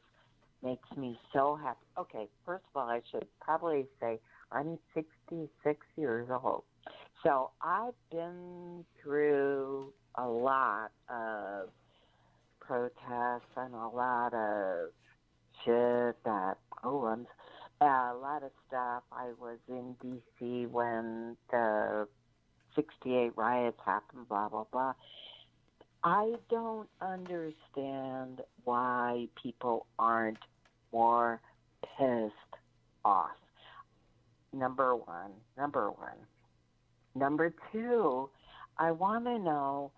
makes me so happy. Okay, first of all, I should probably say I'm 66 years old. So I've been through a lot of protests and a lot of shit that, a lot of stuff. I was in D.C. when the 68 riots happened, blah, blah, blah. I don't understand why people aren't more pissed off. Number one. Number two, I want to know,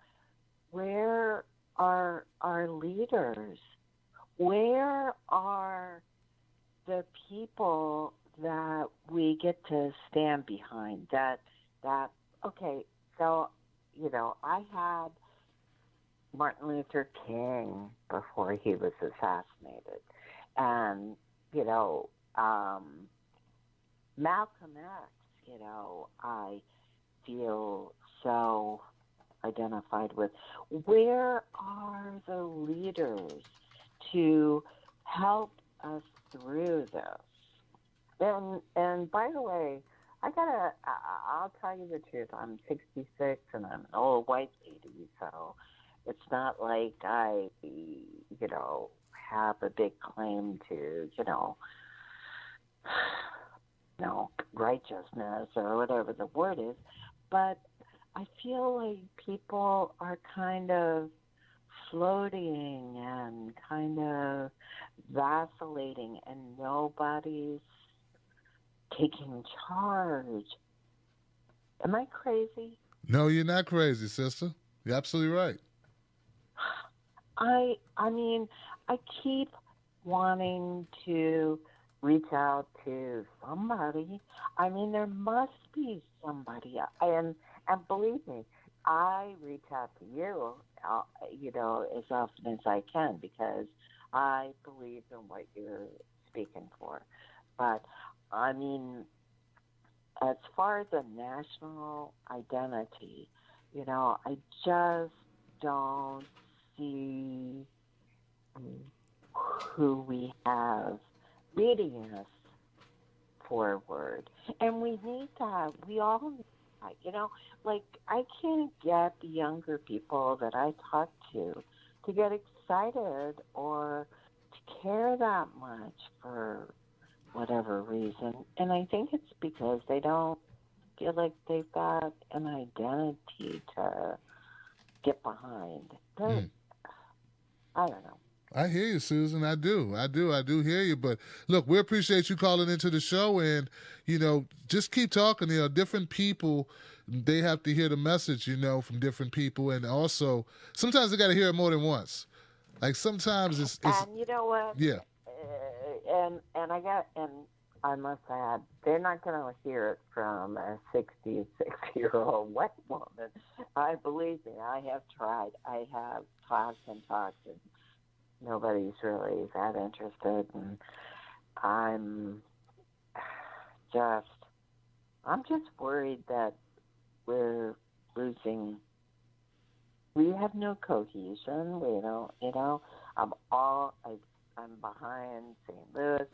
where are our leaders? Where are the people that we get to stand behind? Okay, so, I had Martin Luther King before he was assassinated. And, Malcolm X, I feel so identified with. Where are the leaders to help us through this? And by the way, I'll tell you the truth. I'm 66 and I'm an old white lady, so it's not like I, have a big claim to, righteousness or whatever the word is. But I feel like people are kind of floating and kind of vacillating, and nobody's taking charge. Am I crazy? No, you're not crazy, sister. You're absolutely right. I mean, I keep wanting to reach out to somebody. I mean, there must be somebody. And believe me, I reach out to you, as often as I can, because I believe in what you're speaking for. But, I mean, as far as a national identity, I just don't see who we have leading us forward. And we need that. We all need that. I can't get the younger people that I talk to get excited or to care that much for whatever reason. And I think it's because they don't feel like they've got an identity to get behind. But, I don't know. I hear you, Susan. I do hear you. But look, we appreciate you calling into the show, and just keep talking. Different people, they have to hear the message, from different people, and also sometimes they got to hear it more than once. Like sometimes it's and you know what? Yeah. And I must add, they're not going to hear it from a 66-year-old white woman. Believe me, I have tried. I have talked and talked, and nobody's really that interested. And I'm just worried that we're losing. We have no cohesion. We don't. I'm behind St. Louis.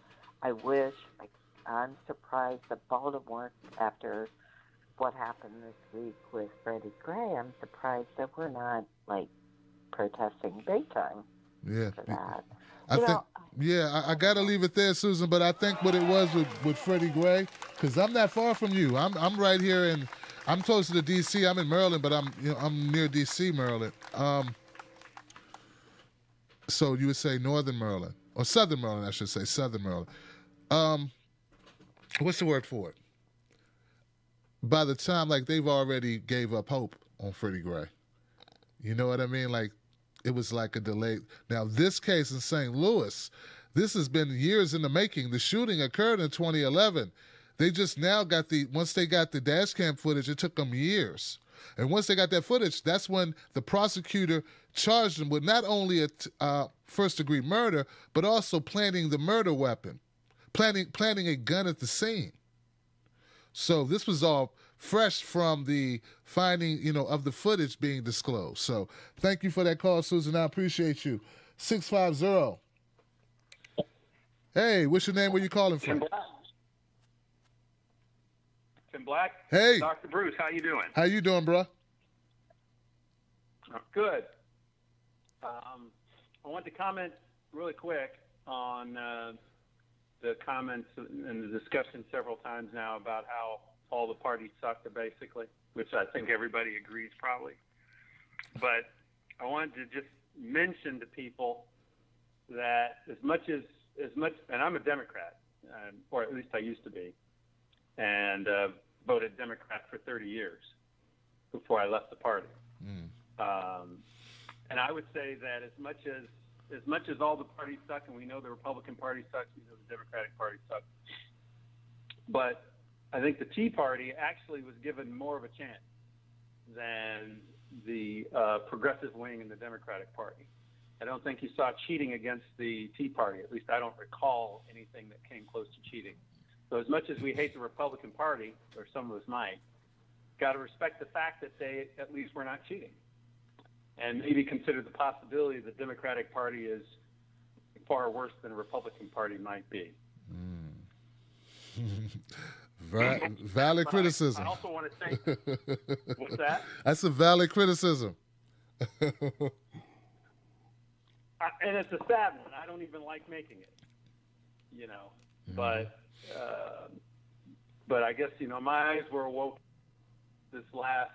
I'm surprised that Baltimore, after what happened this week with Freddie Gray, I'm surprised that we're not protesting big time for that. I got to leave it there, Susan. But I think what it was with Freddie Gray, because I'm not far from you. I'm right here, and I'm closer to D.C. I'm in Maryland, but I'm near D.C., Maryland. So you would say Northern Maryland, or Southern Maryland, I should say, Southern Maryland. What's the word for it? By the time, they've already gave up hope on Freddie Gray. You know what I mean? It was like a delay. Now, this case in St. Louis, this has been years in the making. The shooting occurred in 2011. They just now once they got the dash cam footage, it took them years. And once they got that footage, that's when the prosecutor charged them with not only a first-degree murder, but also planting the murder weapon, planting a gun at the scene. So this was all fresh from the finding, of the footage being disclosed. So thank you for that call, Susan. I appreciate you. 650. Hey, what's your name? Where you calling from? Tim Black. Hey. Dr. Bruce, how you doing? How you doing, bro? Good. I want to comment really quick on the comments and the discussion several times now about how all the parties sucked, basically, which I think everybody agrees probably. But I wanted to just mention to people that as much, and I'm a Democrat, or at least I used to be, and voted Democrat for 30 years before I left the party. And I would say that as much as all the parties suck, and we know the Republican Party sucks, we know the Democratic Party sucks, but I think the Tea Party actually was given more of a chance than the progressive wing in the Democratic Party. I don't think you saw cheating against the Tea Party. At least I don't recall anything that came close to cheating. So as much as we hate the Republican Party, or some of us might, got to respect the fact that they at least were not cheating. And maybe consider the possibility the Democratic Party is far worse than the Republican Party might be. Valid criticism. I also want to say, what's that? That's a valid criticism. And it's a sad one. I don't even like making it, you know. But I guess, you know, my eyes were awoke this last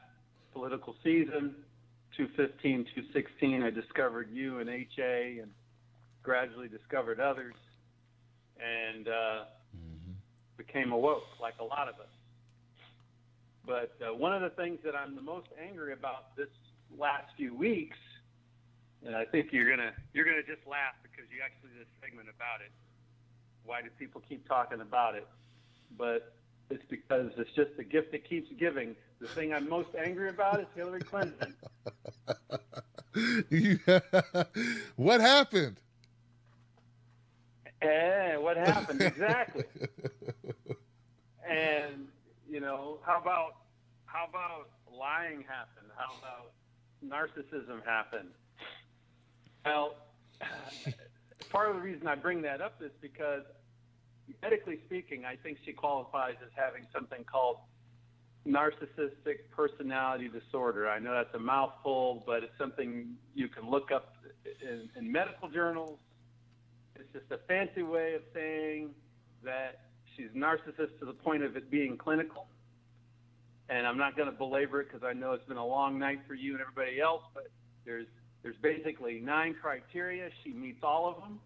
political season, 2015, 2016. I discovered you and HA, and gradually discovered others, and became awoke, like a lot of us. But one of the things that I'm the most angry about this last few weeks, and I think you're gonna just laugh because you actually did a segment about it. Why do people keep talking about it? But it's because it's just the gift that keeps giving. The thing I'm most angry about is Hillary Clinton. What happened? What happened exactly? And you know, how about lying happened? How about narcissism happened? Well, part of the reason I bring that up is because, medically speaking, I think she qualifies as having something called narcissistic personality disorder. I know that's a mouthful, but it's something you can look up in medical journals. It's just a fancy way of saying that she's narcissist to the point of it being clinical. And I'm not going to belabor it because I know it's been a long night for you and everybody else, but there's basically 9 criteria. She meets all of them.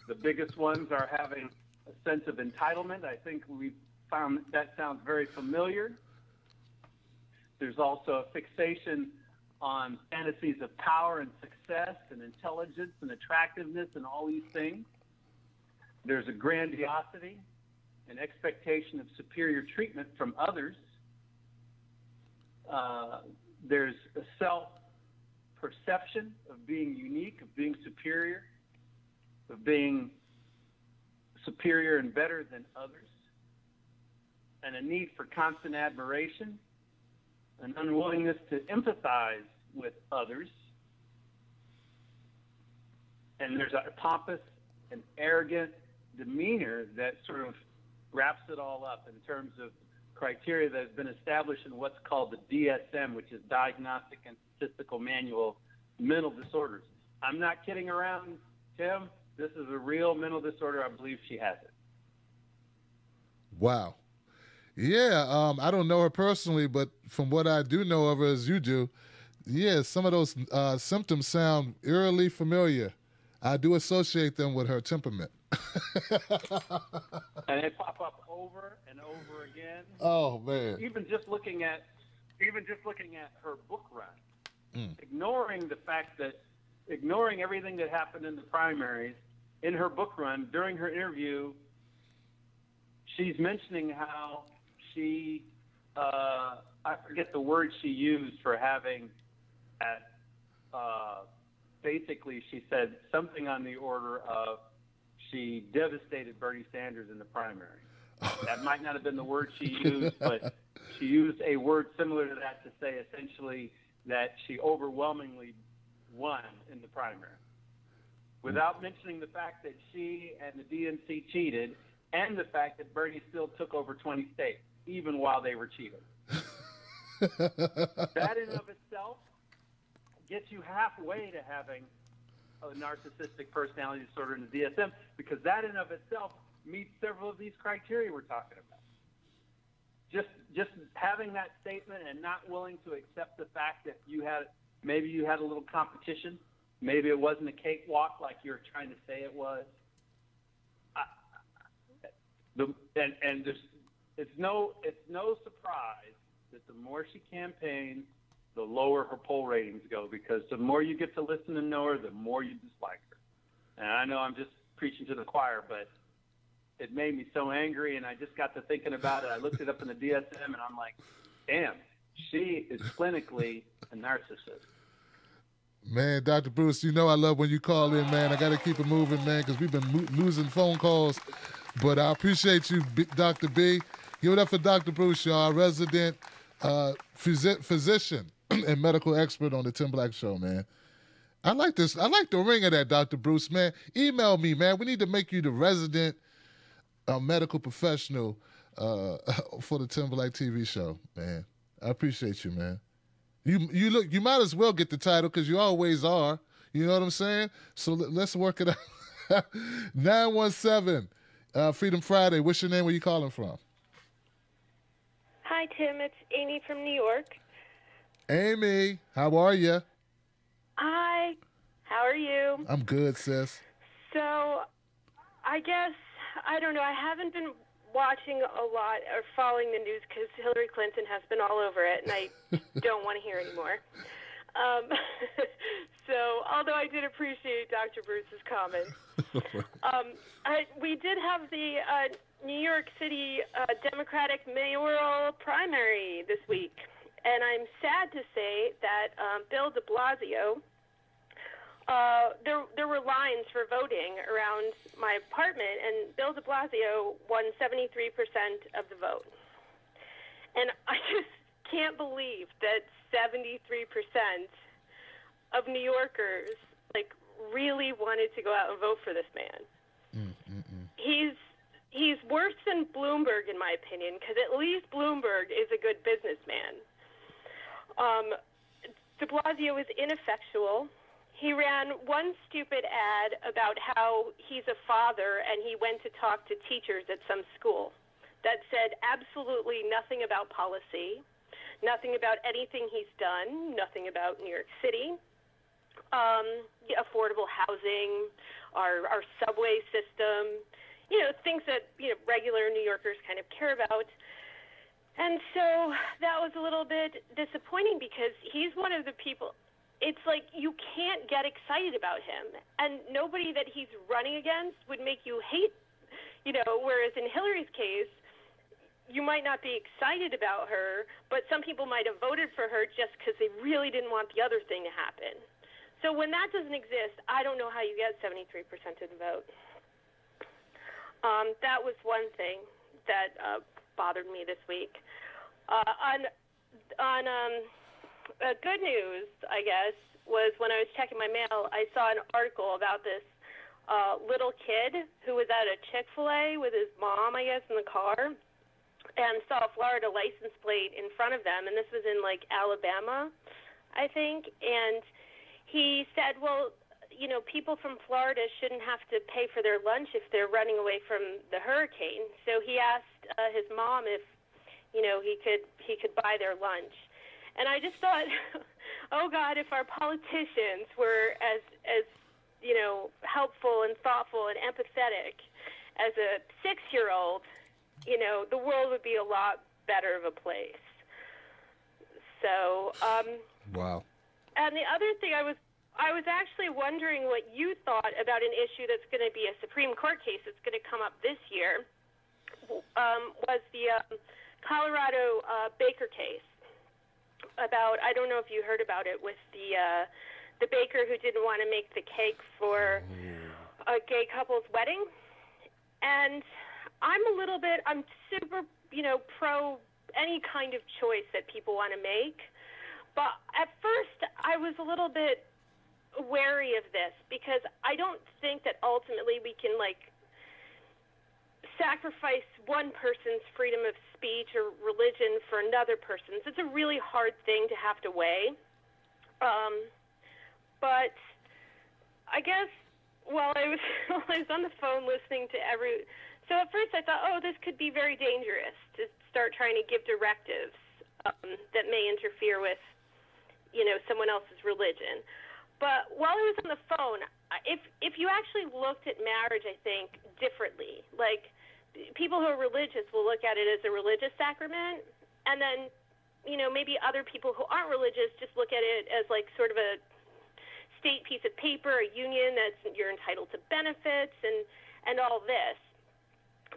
The biggest ones are having a sense of entitlement. I think we've found that sounds very familiar. There's also a fixation on fantasies of power and success and intelligence and attractiveness and all these things. There's a grandiosity, an expectation of superior treatment from others. There's a self-perception of being unique, of being superior and better than others, and a need for constant admiration, an unwillingness to empathize with others, and there's a pompous and arrogant demeanor that sort of wraps it all up in terms of criteria that has been established in what's called the DSM, which is Diagnostic and Statistical Manual of Mental Disorders. I'm not kidding around, Tim. This is a real mental disorder. I believe she has it. Wow. Yeah, I don't know her personally, but from what I do know of her as you do, yeah, some of those symptoms sound eerily familiar. I do associate them with her temperament. And they pop up over and over again. Oh man! Even just looking at her book run, ignoring everything that happened in the primaries, in her book run during her interview, she's mentioning how she, I forget the word she used for having basically she said something on the order of she devastated Bernie Sanders in the primary. That might not have been the word she used, but she used a word similar to that to say essentially that she overwhelmingly won in the primary, without mentioning the fact that she and the DNC cheated and the fact that Bernie still took over 20 states, even while they were cheating. That in of itself gets you halfway to having a narcissistic personality disorder in the DSM, because that in of itself meets several of these criteria we're talking about. Just having that statement and not willing to accept the fact that you had maybe you had a little competition. Maybe it wasn't a cakewalk like you were trying to say it was. It's no surprise that the more she campaigns, the lower her poll ratings go, because the more you get to listen and know her, the more you dislike her. And I know I'm just preaching to the choir, but it made me so angry, and I just got to thinking about it. I looked it up in the DSM, and I'm like, damn, she is clinically a narcissist. Man, Dr. Bruce, you know I love when you call in, man. I got to keep it moving, man, because we've been losing phone calls. But I appreciate you, Dr. B. Give it up for Dr. Bruce, y'all, resident physician and medical expert on the Tim Black Show, man. I like this. I like the ring of that, Dr. Bruce, man. Email me, man. We need to make you the resident medical professional for the Tim Black TV show, man. I appreciate you, man. You might as well get the title because you always are. You know what I'm saying? So let's work it out. 917 Freedom Friday. What's your name? Where you calling from? Hi, Tim. It's Amy from New York. Amy, how are you? Hi. How are you? I'm good, sis. So, I guess, I don't know, I haven't been watching a lot or following the news because Hillary Clinton has been all over it, and I don't want to hear anymore. So, although I did appreciate Dr. Bruce's comments, we did have the New York City Democratic mayoral primary this week, and I'm sad to say that Bill de Blasio, there were lines for voting around my apartment, and Bill de Blasio won 73% of the vote. And I just can't believe that 73% of New Yorkers really wanted to go out and vote for this man. He's worse than Bloomberg, in my opinion, because at least Bloomberg is a good businessman. De Blasio is ineffectual. He ran one stupid ad about how he's a father and he went to talk to teachers at some school that said absolutely nothing about policy, nothing about anything he's done, nothing about New York City, affordable housing, our subway system, things that regular New Yorkers kind of care about. And so that was a little bit disappointing because he's one of the people, it's like you can't get excited about him. And nobody that he's running against would make you hate, whereas in Hillary's case, you might not be excited about her, but some people might have voted for her just because they really didn't want the other thing to happen. So when that doesn't exist, I don't know how you get 73% of the vote. That was one thing that bothered me this week. On good news, I guess, was when I was checking my mail, I saw an article about this little kid who was at a Chick-fil-A with his mom, I guess, in the car, and saw a Florida license plate in front of them, and this was in, Alabama, I think, and he said, well, people from Florida shouldn't have to pay for their lunch if they're running away from the hurricane. So he asked his mom if, he could buy their lunch. And I just thought, oh God, if our politicians were as helpful and thoughtful and empathetic as a 6-year-old, the world would be a lot better of a place. So, wow. And the other thing I was actually wondering what you thought about an issue that's going to be a Supreme Court case that's going to come up this year, was the Colorado baker case. About, I don't know if you heard about it, with the baker who didn't want to make the cake for a gay couple's wedding. And I'm super, pro any kind of choice that people want to make. But at first, I was a little bit wary of this because I don't think that ultimately we can, sacrifice one person's freedom of speech or religion for another person's. It's a really hard thing to have to weigh. But I guess while I was on the phone listening to so at first I thought, oh, this could be very dangerous to start trying to give directives that may interfere with, someone else's religion. But while I was on the phone, if you actually looked at marriage, I think, differently, like people who are religious will look at it as a religious sacrament, and then, maybe other people who aren't religious just look at it as like sort of a state piece of paper, a union that's you're entitled to benefits and all this.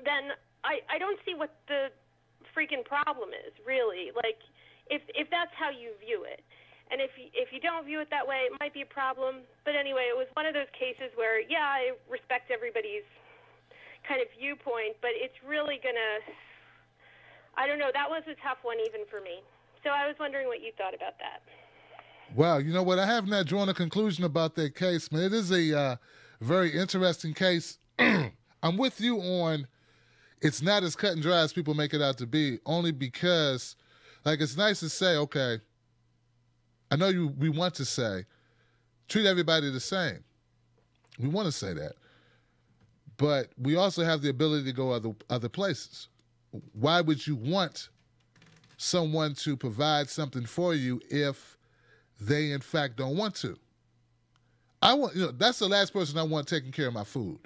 Then I don't see what the freaking problem is, really. Like, if that's how you view it. And if you don't view it that way, it might be a problem. But anyway, it was one of those cases where, yeah, I respect everybody's kind of viewpoint, but it's really going to, I don't know, that was a tough one even for me. So I was wondering what you thought about that. Wow, you know what? I have not drawn a conclusion about that case, man. It is a very interesting case. I'm with you on it's not as cut and dry as people make it out to be, only because, like, it's nice to say, okay, I know we want to say, treat everybody the same. We want to say that. But we also have the ability to go other places. Why would you want someone to provide something for you if they, in fact, don't want to? That's the last person I want taking care of my food.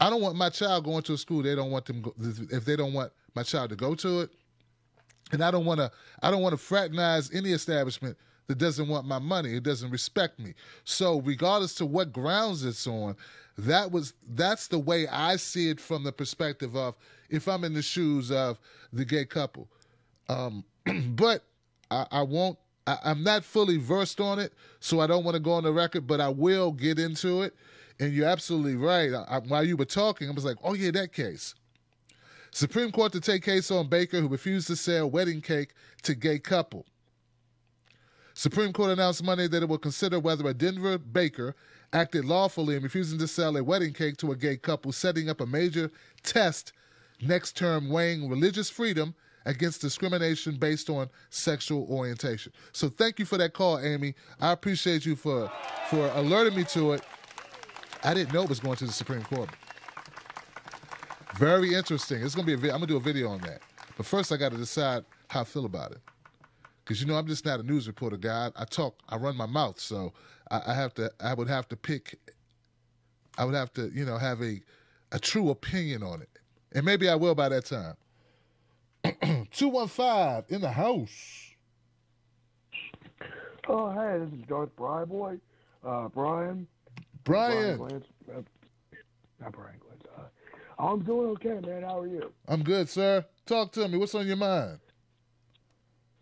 I don't want my child going to a school if they don't want my child to go to it. And I don't want to fraternize any establishment that doesn't want my money. It doesn't respect me. So regardless to what grounds it's on, that's the way I see it from the perspective of if I'm in the shoes of the gay couple. But I'm not fully versed on it, so I don't want to go on the record, but I will get into it. And you're absolutely right. While you were talking, I was like, oh yeah, that case. Supreme Court to take case on baker who refused to sell wedding cake to gay couple. Supreme Court announced Monday that it will consider whether a Denver baker acted lawfully in refusing to sell a wedding cake to a gay couple, setting up a major test next term weighing religious freedom against discrimination based on sexual orientation. So thank you for that call, Amy. I appreciate you for alerting me to it. I didn't know it was going to the Supreme Court. Very interesting. It's going to be I'm going to do a video on that. But first I got to decide how I feel about it. Because, I'm just not a news reporter guy. I run my mouth. So I would have to have a true opinion on it. And maybe I will by that time. 215 in the house. Oh, hey, this is Darth Brian. Brian. Glantz. Not Brian Glantz. I'm doing okay, man. How are you? I'm good, sir. Talk to me. What's on your mind?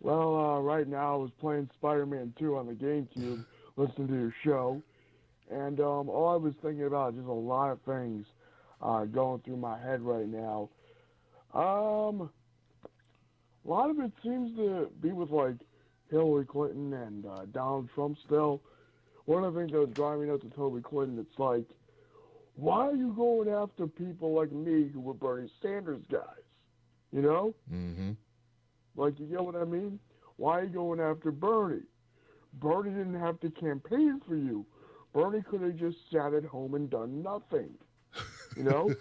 Well, right now I was playing Spider-Man 2 on the GameCube, listening to your show, and all I was thinking about is just a lot of things going through my head right now. A lot of it seems to be with, like, Hillary Clinton and Donald Trump still. One of the things that was driving me nuts with Hillary Clinton, it's like, why are you going after people like me who were Bernie Sanders guys? You know? Mm-hmm. Like, you get what I mean? Why are you going after Bernie? Bernie didn't have to campaign for you. Bernie could have just sat at home and done nothing. You know?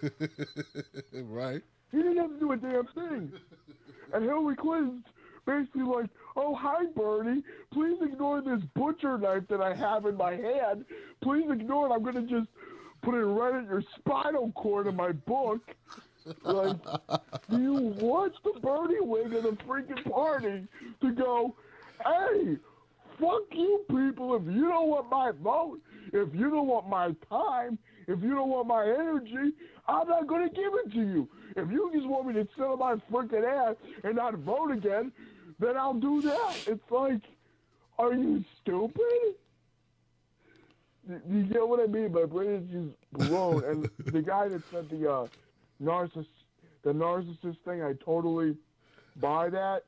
Right. He didn't have to do a damn thing. And Hillary Clinton's basically like, oh, hi, Bernie. Please ignore this butcher knife that I have in my hand. Please ignore it. I'm going to just put it right at your spinal cord in my book. Like, do you want the Bernie wing of the freaking party to go, hey, fuck you people if you don't want my vote, if you don't want my time, if you don't want my energy, I'm not going to give it to you. If you just want me to sit on my freaking ass and not vote again, then I'll do that. It's like, are you stupid? You get what I mean? My brain is just blown. And the guy that said the narcissist thing, I totally buy that.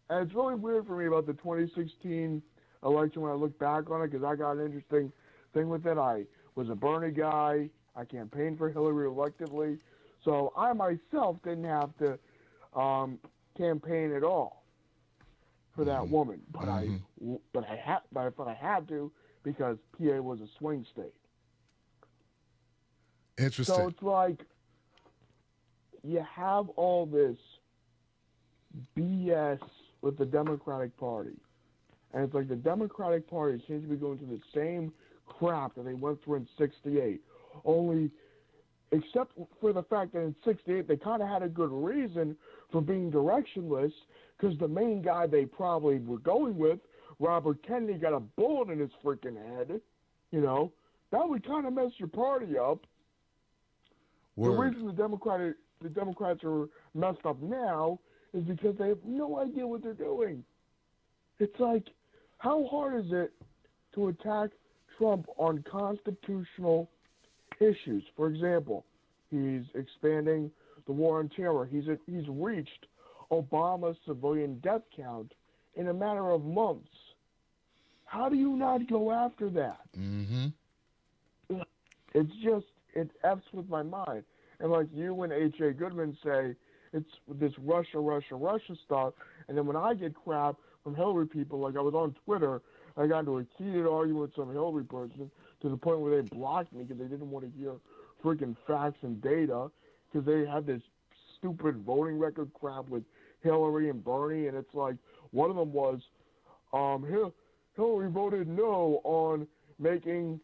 And it's really weird for me about the 2016 election when I look back on it, because I got an interesting thing with it. I was a Bernie guy. I campaigned for Hillary electedly. So I myself didn't have to campaign at all for that woman. But I had to, because PA was a swing state. Interesting. So it's like, you have all this BS with the Democratic Party. And it's like the Democratic Party seems to be going through the same crap that they went through in '68. Only, except for the fact that in '68 they kind of had a good reason for being directionless, because the main guy they probably were going with, Robert Kennedy, got a bullet in his freaking head. You know, that would kind of mess your party up. Word. The reason the Democrats are messed up now is because they have no idea what they're doing. It's like, how hard is it to attack Trump on constitutional issues? For example, he's expanding the war on terror. He's reached Obama's civilian death count in a matter of months. How do you not go after that? Mm-hmm. It's just, it F's with my mind. And like you and H.A. Goodman say, it's this Russia stuff. And then when I get crap from Hillary people, like I was on Twitter, I got into a heated argument with some Hillary person to the point where they blocked me because they didn't want to hear freaking facts and data, because they had this stupid voting record crap with Hillary and Bernie. And it's like, one of them was, Hillary voted no on making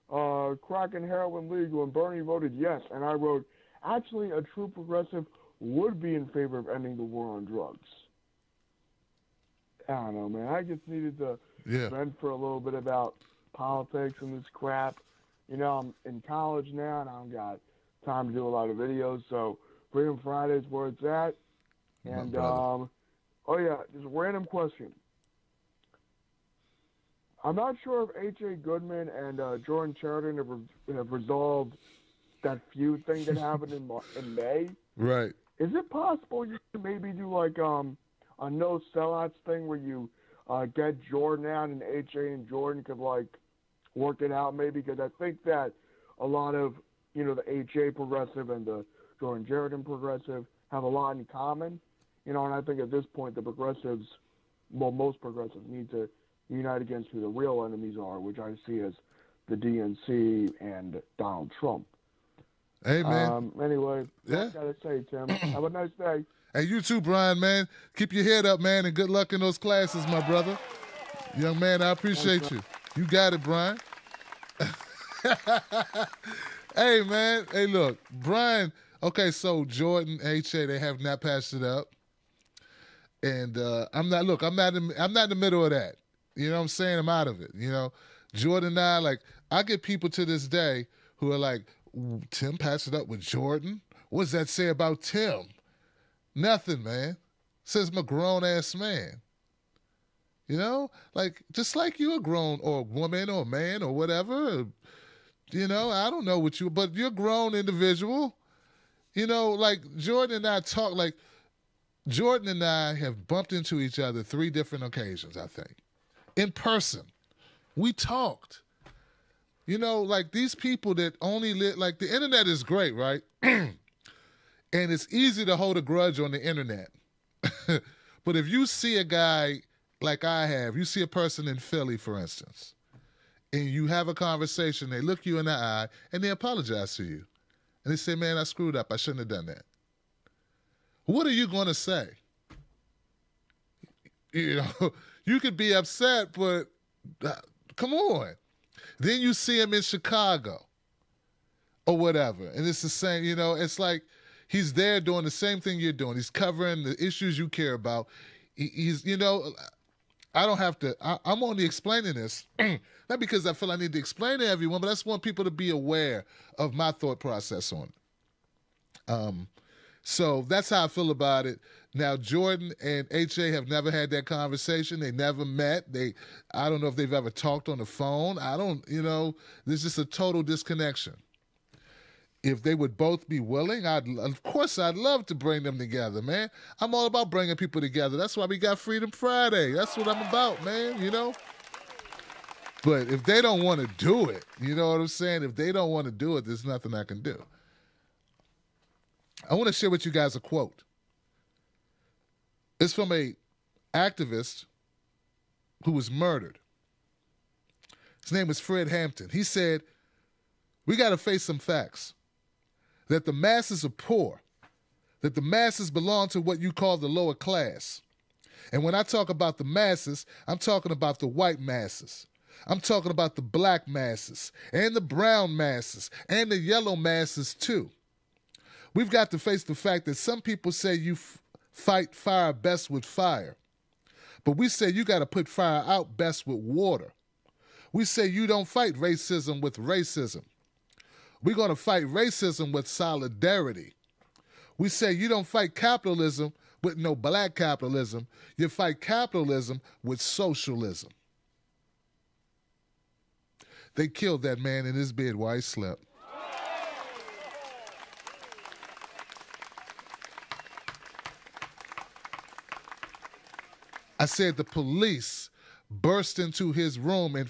crack and heroin legal, and Bernie voted yes. And I wrote, actually, a true progressive would be in favor of ending the war on drugs. I don't know, man. I just needed to vent for a little bit about politics and this crap. You know, I'm in college now, and I don't got time to do a lot of videos, so Freedom Friday is where it's at. And, oh yeah, just a random question. I'm not sure if H.A. Goodman and Jordan Sheridan have resolved that feud thing that happened in May. Right. Is it possible you could maybe do like a no sellouts thing where you get Jordan out and H.A. and Jordan could like work it out maybe? Because I think that a lot of, you know, the H.A. progressive and the Jordan Sheridan progressive have a lot in common. You know, and I think at this point the progressives, well, most progressives need to unite against who the real enemies are, which I see as the DNC and Donald Trump. Hey, man. Anyway, I gotta say, Tim, have a nice day. Hey, you too, Brian, man. Keep your head up, man, and good luck in those classes, my brother. Young man, I appreciate you. You got it, Brian. Hey, man. Hey, look, Brian. Okay, so Jordan, H.A., they have not passed it up. And I'm not in the middle of that. You know what I'm saying? I'm out of it. You know, Jordan and I, like, I get people to this day who are like, Tim passed it up with Jordan? What does that say about Tim? Nothing, man. Says I'm a grown-ass man. You know? Like, just like you a grown or a woman or a man or whatever. You know, I don't know what you, but you're a grown individual. You know, like Jordan and I talk, like Jordan and I have bumped into each other 3 different occasions, I think. In person. We talked. You know, like these people that only live, like the internet is great, right? And it's easy to hold a grudge on the internet. But if you see a guy like I have, you see a person in Philly, for instance, and you have a conversation, they look you in the eye, and they apologize to you. And they say, man, I screwed up. I shouldn't have done that. What are you going to say? You know, you could be upset, but come on. Then you see him in Chicago or whatever. And it's the same, you know, it's like he's there doing the same thing you're doing. He's covering the issues you care about. He's, you know, I don't have to, I'm only explaining this, not because I feel I need to explain to everyone, but I just want people to be aware of my thought process on it. So that's how I feel about it. Now, Jordan and H.A. have never had that conversation. They never met. I don't know if they've ever talked on the phone. I don't, you know, there's just a total disconnection. If they would both be willing, of course I'd love to bring them together, man. I'm all about bringing people together. That's why we got Freedom Friday. That's what I'm about, man, you know? But if they don't want to do it, you know what I'm saying? If they don't want to do it, there's nothing I can do. I want to share with you guys a quote. It's from an activist who was murdered. His name was Fred Hampton. He said, we got to face some facts. That the masses are poor. That the masses belong to what you call the lower class. And when I talk about the masses, I'm talking about the white masses. I'm talking about the black masses and the brown masses and the yellow masses too. We've got to face the fact that some people say you fight fire best with fire. But we say you got to put fire out best with water. We say you don't fight racism with racism. We're going to fight racism with solidarity. We say you don't fight capitalism with no black capitalism. You fight capitalism with socialism. They killed that man in his bed while he slept. I said the police burst into his room in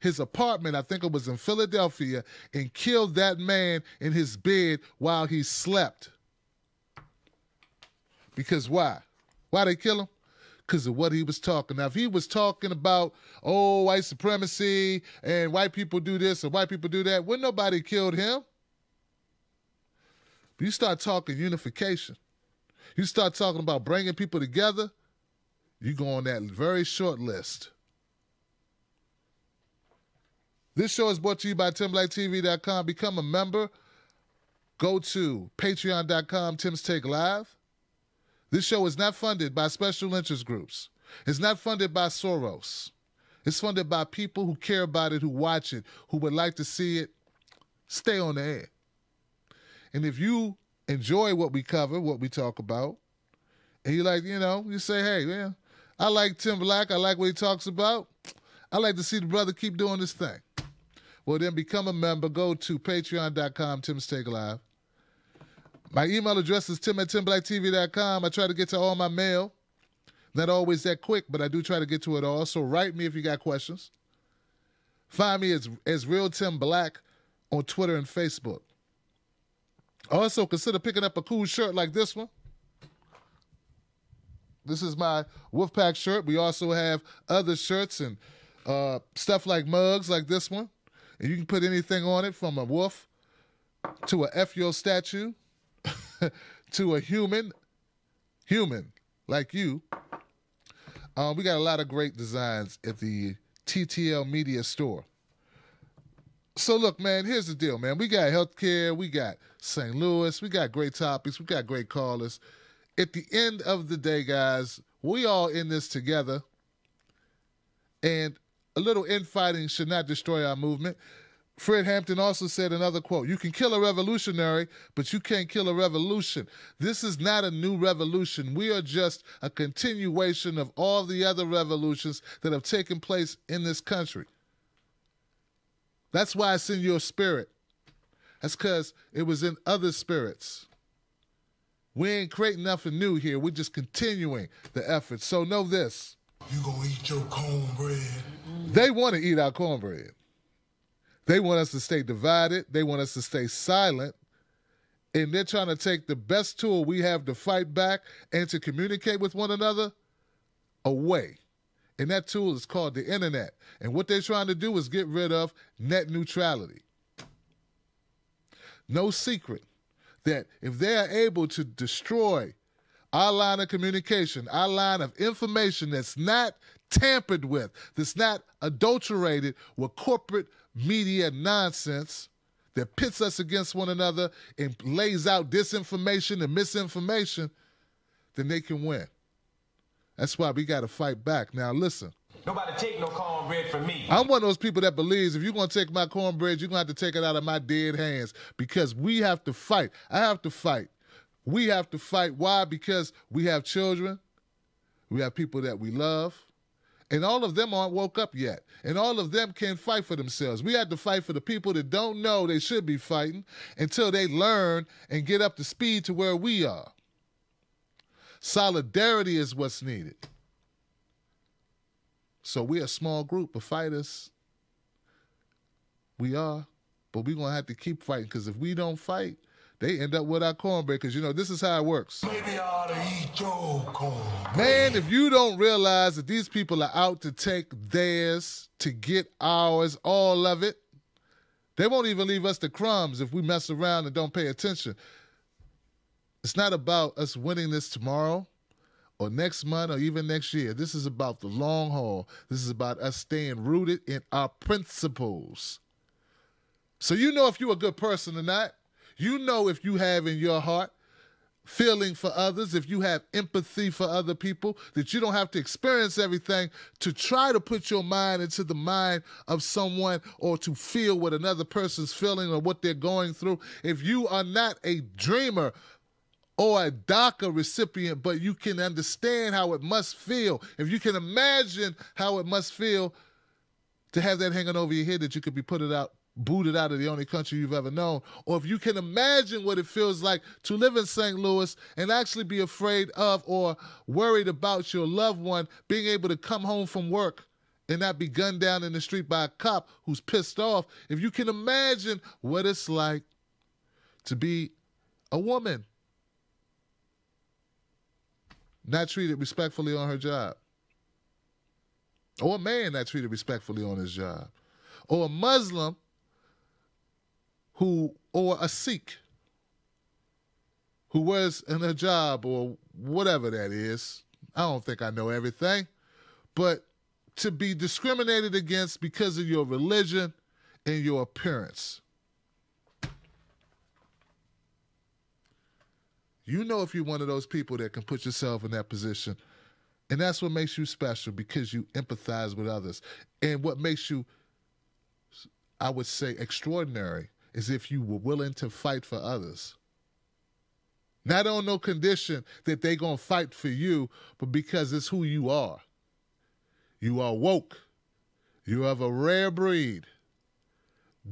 his apartment, I think it was in Philadelphia, and killed that man in his bed while he slept. Because why? Why they kill him? Because of what he was talking. Now, if he was talking about, white supremacy and white people do this and white people do that, wouldn't nobody killed him? But you start talking unification. You start talking about bringing people together, you go on that very short list. This show is brought to you by TimBlackTV.com. Become a member. Go to Patreon.com, Tim's Take Live. This show is not funded by special interest groups. It's not funded by Soros. It's funded by people who care about it, who watch it, who would like to see it stay on the air. And if you enjoy what we cover, what we talk about, and you like, you say, hey, man, I like Tim Black. I like what he talks about. I like to see the brother keep doing this thing. Well, then become a member. Go to Patreon.com, Tim's Take Live. My email address is tim@timblackTV.com. I try to get to all my mail. Not always that quick, but I do try to get to it all. So write me if you got questions. Find me as Real Tim Black on Twitter and Facebook. Also, consider picking up a cool shirt like this one. This is my Wolfpack shirt. We also have other shirts and stuff like mugs like this one. And you can put anything on it from a wolf to a FUO statue to a human like you. We got a lot of great designs at the TTL Media Store. So look, man, here's the deal, man. We got healthcare, we got St. Louis, we got great topics, we got great callers. At the end of the day, guys, we all in this together, and a little infighting should not destroy our movement. Fred Hampton also said another quote, you can kill a revolutionary, but you can't kill a revolution. This is not a new revolution. We are just a continuation of all the other revolutions that have taken place in this country. That's why it's in your spirit. That's because it was in other spirits. We ain't creating nothing new here. We're just continuing the effort. So know this. You gonna eat your cornbread? They want to eat our cornbread. They want us to stay divided. They want us to stay silent. And they're trying to take the best tool we have to fight back and to communicate with one another away. And that tool is called the internet. And what they're trying to do is get rid of net neutrality. No secret that if they are able to destroy our line of communication, our line of information that's not tampered with, that's not adulterated with corporate media nonsense that pits us against one another and lays out disinformation and misinformation, then they can win. That's why we got to fight back. Now, listen. Nobody take no cornbread from me. I'm one of those people that believes if you're going to take my cornbread, you're going to have to take it out of my dead hands because we have to fight. I have to fight. We have to fight. Why? Because we have children. We have people that we love. And all of them aren't woke up yet. And all of them can't fight for themselves. We have to fight for the people that don't know they should be fighting until they learn and get up to speed to where we are. Solidarity is what's needed. So we're a small group of fighters. We are. But we're going to have to keep fighting because if we don't fight, they end up with our cornbread because, this is how it works. Maybe I ought to eat your cornbread. Man, if you don't realize that these people are out to take theirs, to get ours, all of it, they won't even leave us the crumbs if we mess around and don't pay attention. It's not about us winning this tomorrow or next month or even next year. This is about the long haul. This is about us staying rooted in our principles. So you know if you're a good person or not. You know if you have in your heart feeling for others, if you have empathy for other people, that you don't have to experience everything to try to put your mind into the mind of someone or to feel what another person's feeling or what they're going through. If you are not a dreamer or a DACA recipient, but you can understand how it must feel, if you can imagine how it must feel to have that hanging over your head that you could be booted out of the only country you've ever known, or if you can imagine what it feels like to live in St. Louis and actually be afraid of or worried about your loved one being able to come home from work and not be gunned down in the street by a cop who's pissed off, if you can imagine what it's like to be a woman not treated respectfully on her job, or a man not treated respectfully on his job, or a Muslim or a Sikh who wears in a job or whatever that is. I don't think I know everything, but to be discriminated against because of your religion and your appearance. You know if you're one of those people that can put yourself in that position. And that's what makes you special, because you empathize with others. And what makes you, I would say, extraordinary is if you were willing to fight for others. Not on no condition that they going to fight for you, but because it's who you are. You are woke. You have a rare breed.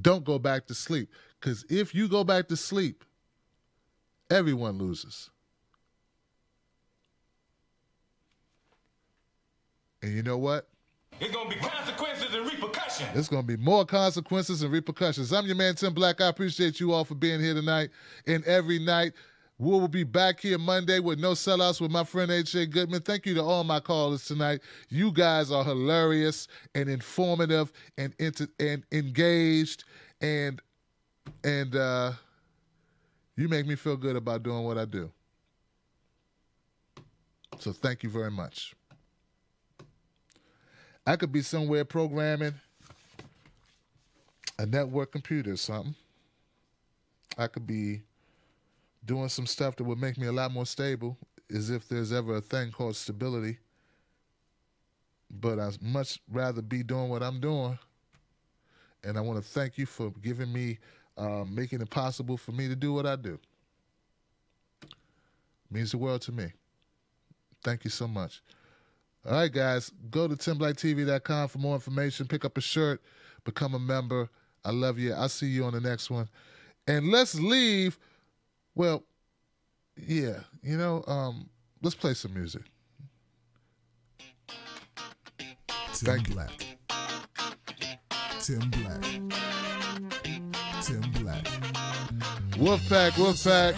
Don't go back to sleep. Because if you go back to sleep, everyone loses. And you know what? It's going to be consequences and repercussions. There's going to be more consequences and repercussions. I'm your man, Tim Black. I appreciate you all for being here tonight and every night. We will be back here Monday with No Sellouts with my friend H.A. Goodman. Thank you to all my callers tonight. You guys are hilarious and informative and engaged, and you make me feel good about doing what I do. So thank you very much. I could be somewhere programming a network computer or something. I could be doing some stuff that would make me a lot more stable, as if there's ever a thing called stability. But I'd much rather be doing what I'm doing. And I want to thank you for giving me, making it possible for me to do what I do. It means the world to me. Thank you so much. All right, guys, go to TimBlackTV.com for more information. Pick up a shirt, become a member. I love you. I'll see you on the next one. And let's leave. Well, yeah, let's play some music. Tim Black. Tim Black. Tim Black. Wolfpack, Wolfpack.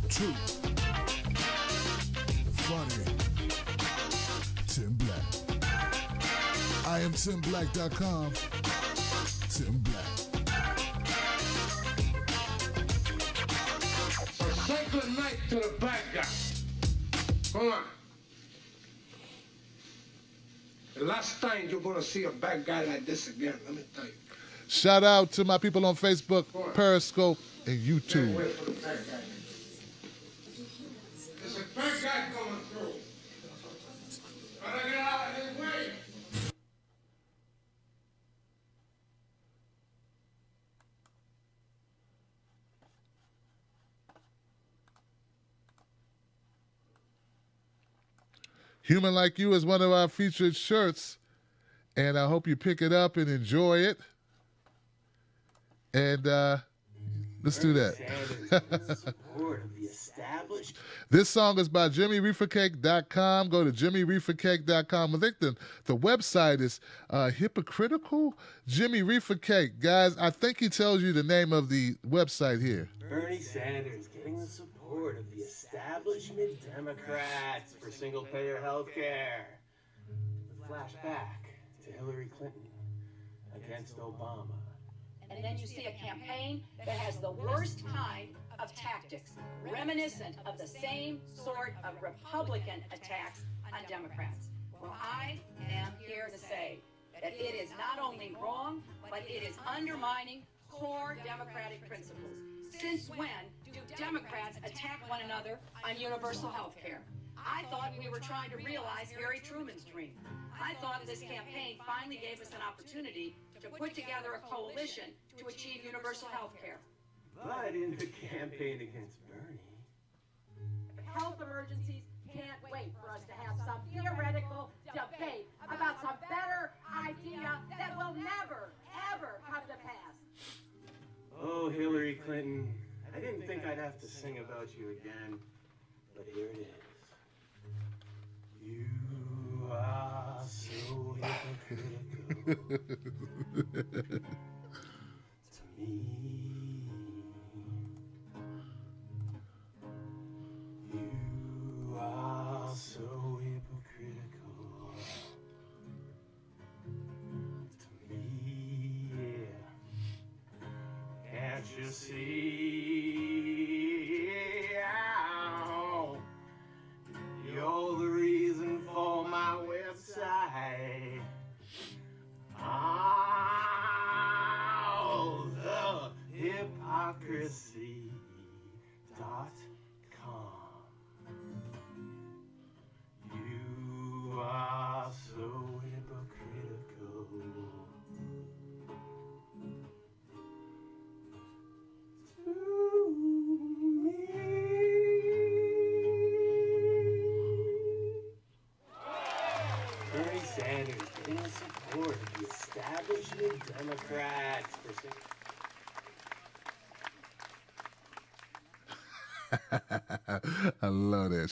True. Funny. Tim Black. I am TimBlack.com. Tim Black. So say good night to the bad guy. Come on. The last time you're going to see a bad guy like this again, let me tell you. Shout out to my people on Facebook, Periscope, and YouTube. Wait for the bad guy. There's a bad guy coming through. Gotta get out of his way. Human Like You is one of our featured shirts, and I hope you pick it up and enjoy it. And let's do that. This song is by JimmyReeferCake.com. Go to JimmyReeferCake.com. I think the website is hypocritical. Jimmy Reefer Cake. Guys, I think he tells you the name of the website here. Bernie Sanders getting the support of the establishment Democrats for single-payer health care. The flashback to Hillary Clinton against Obama. And then you see a campaign that has the worst kind of tactics, reminiscent of the same sort of Republican attacks on Democrats. Well, I am here to say that it is not only wrong, but it is undermining core democratic principles. Since when do Democrats attack one another on universal health care? I thought we were trying to realize Harry Truman's dream. I thought this campaign finally gave us an opportunity to put together a coalition to achieve universal health care. But in the campaign against Bernie, Health emergencies can't wait for us to have some theoretical debate about some better idea that will never, ever come to pass. oh, Hillary Clinton, I didn't think I'd have to sing about you again, but here it is. You are so hypocritical to me. You are so hypocritical to me, yeah. Can't you see? Oh, you're the reason for my website. Oh, the hypocrisy.com. You are so hypocritical to me. Bernie Sanders getting the support of the establishment Democrats for I love that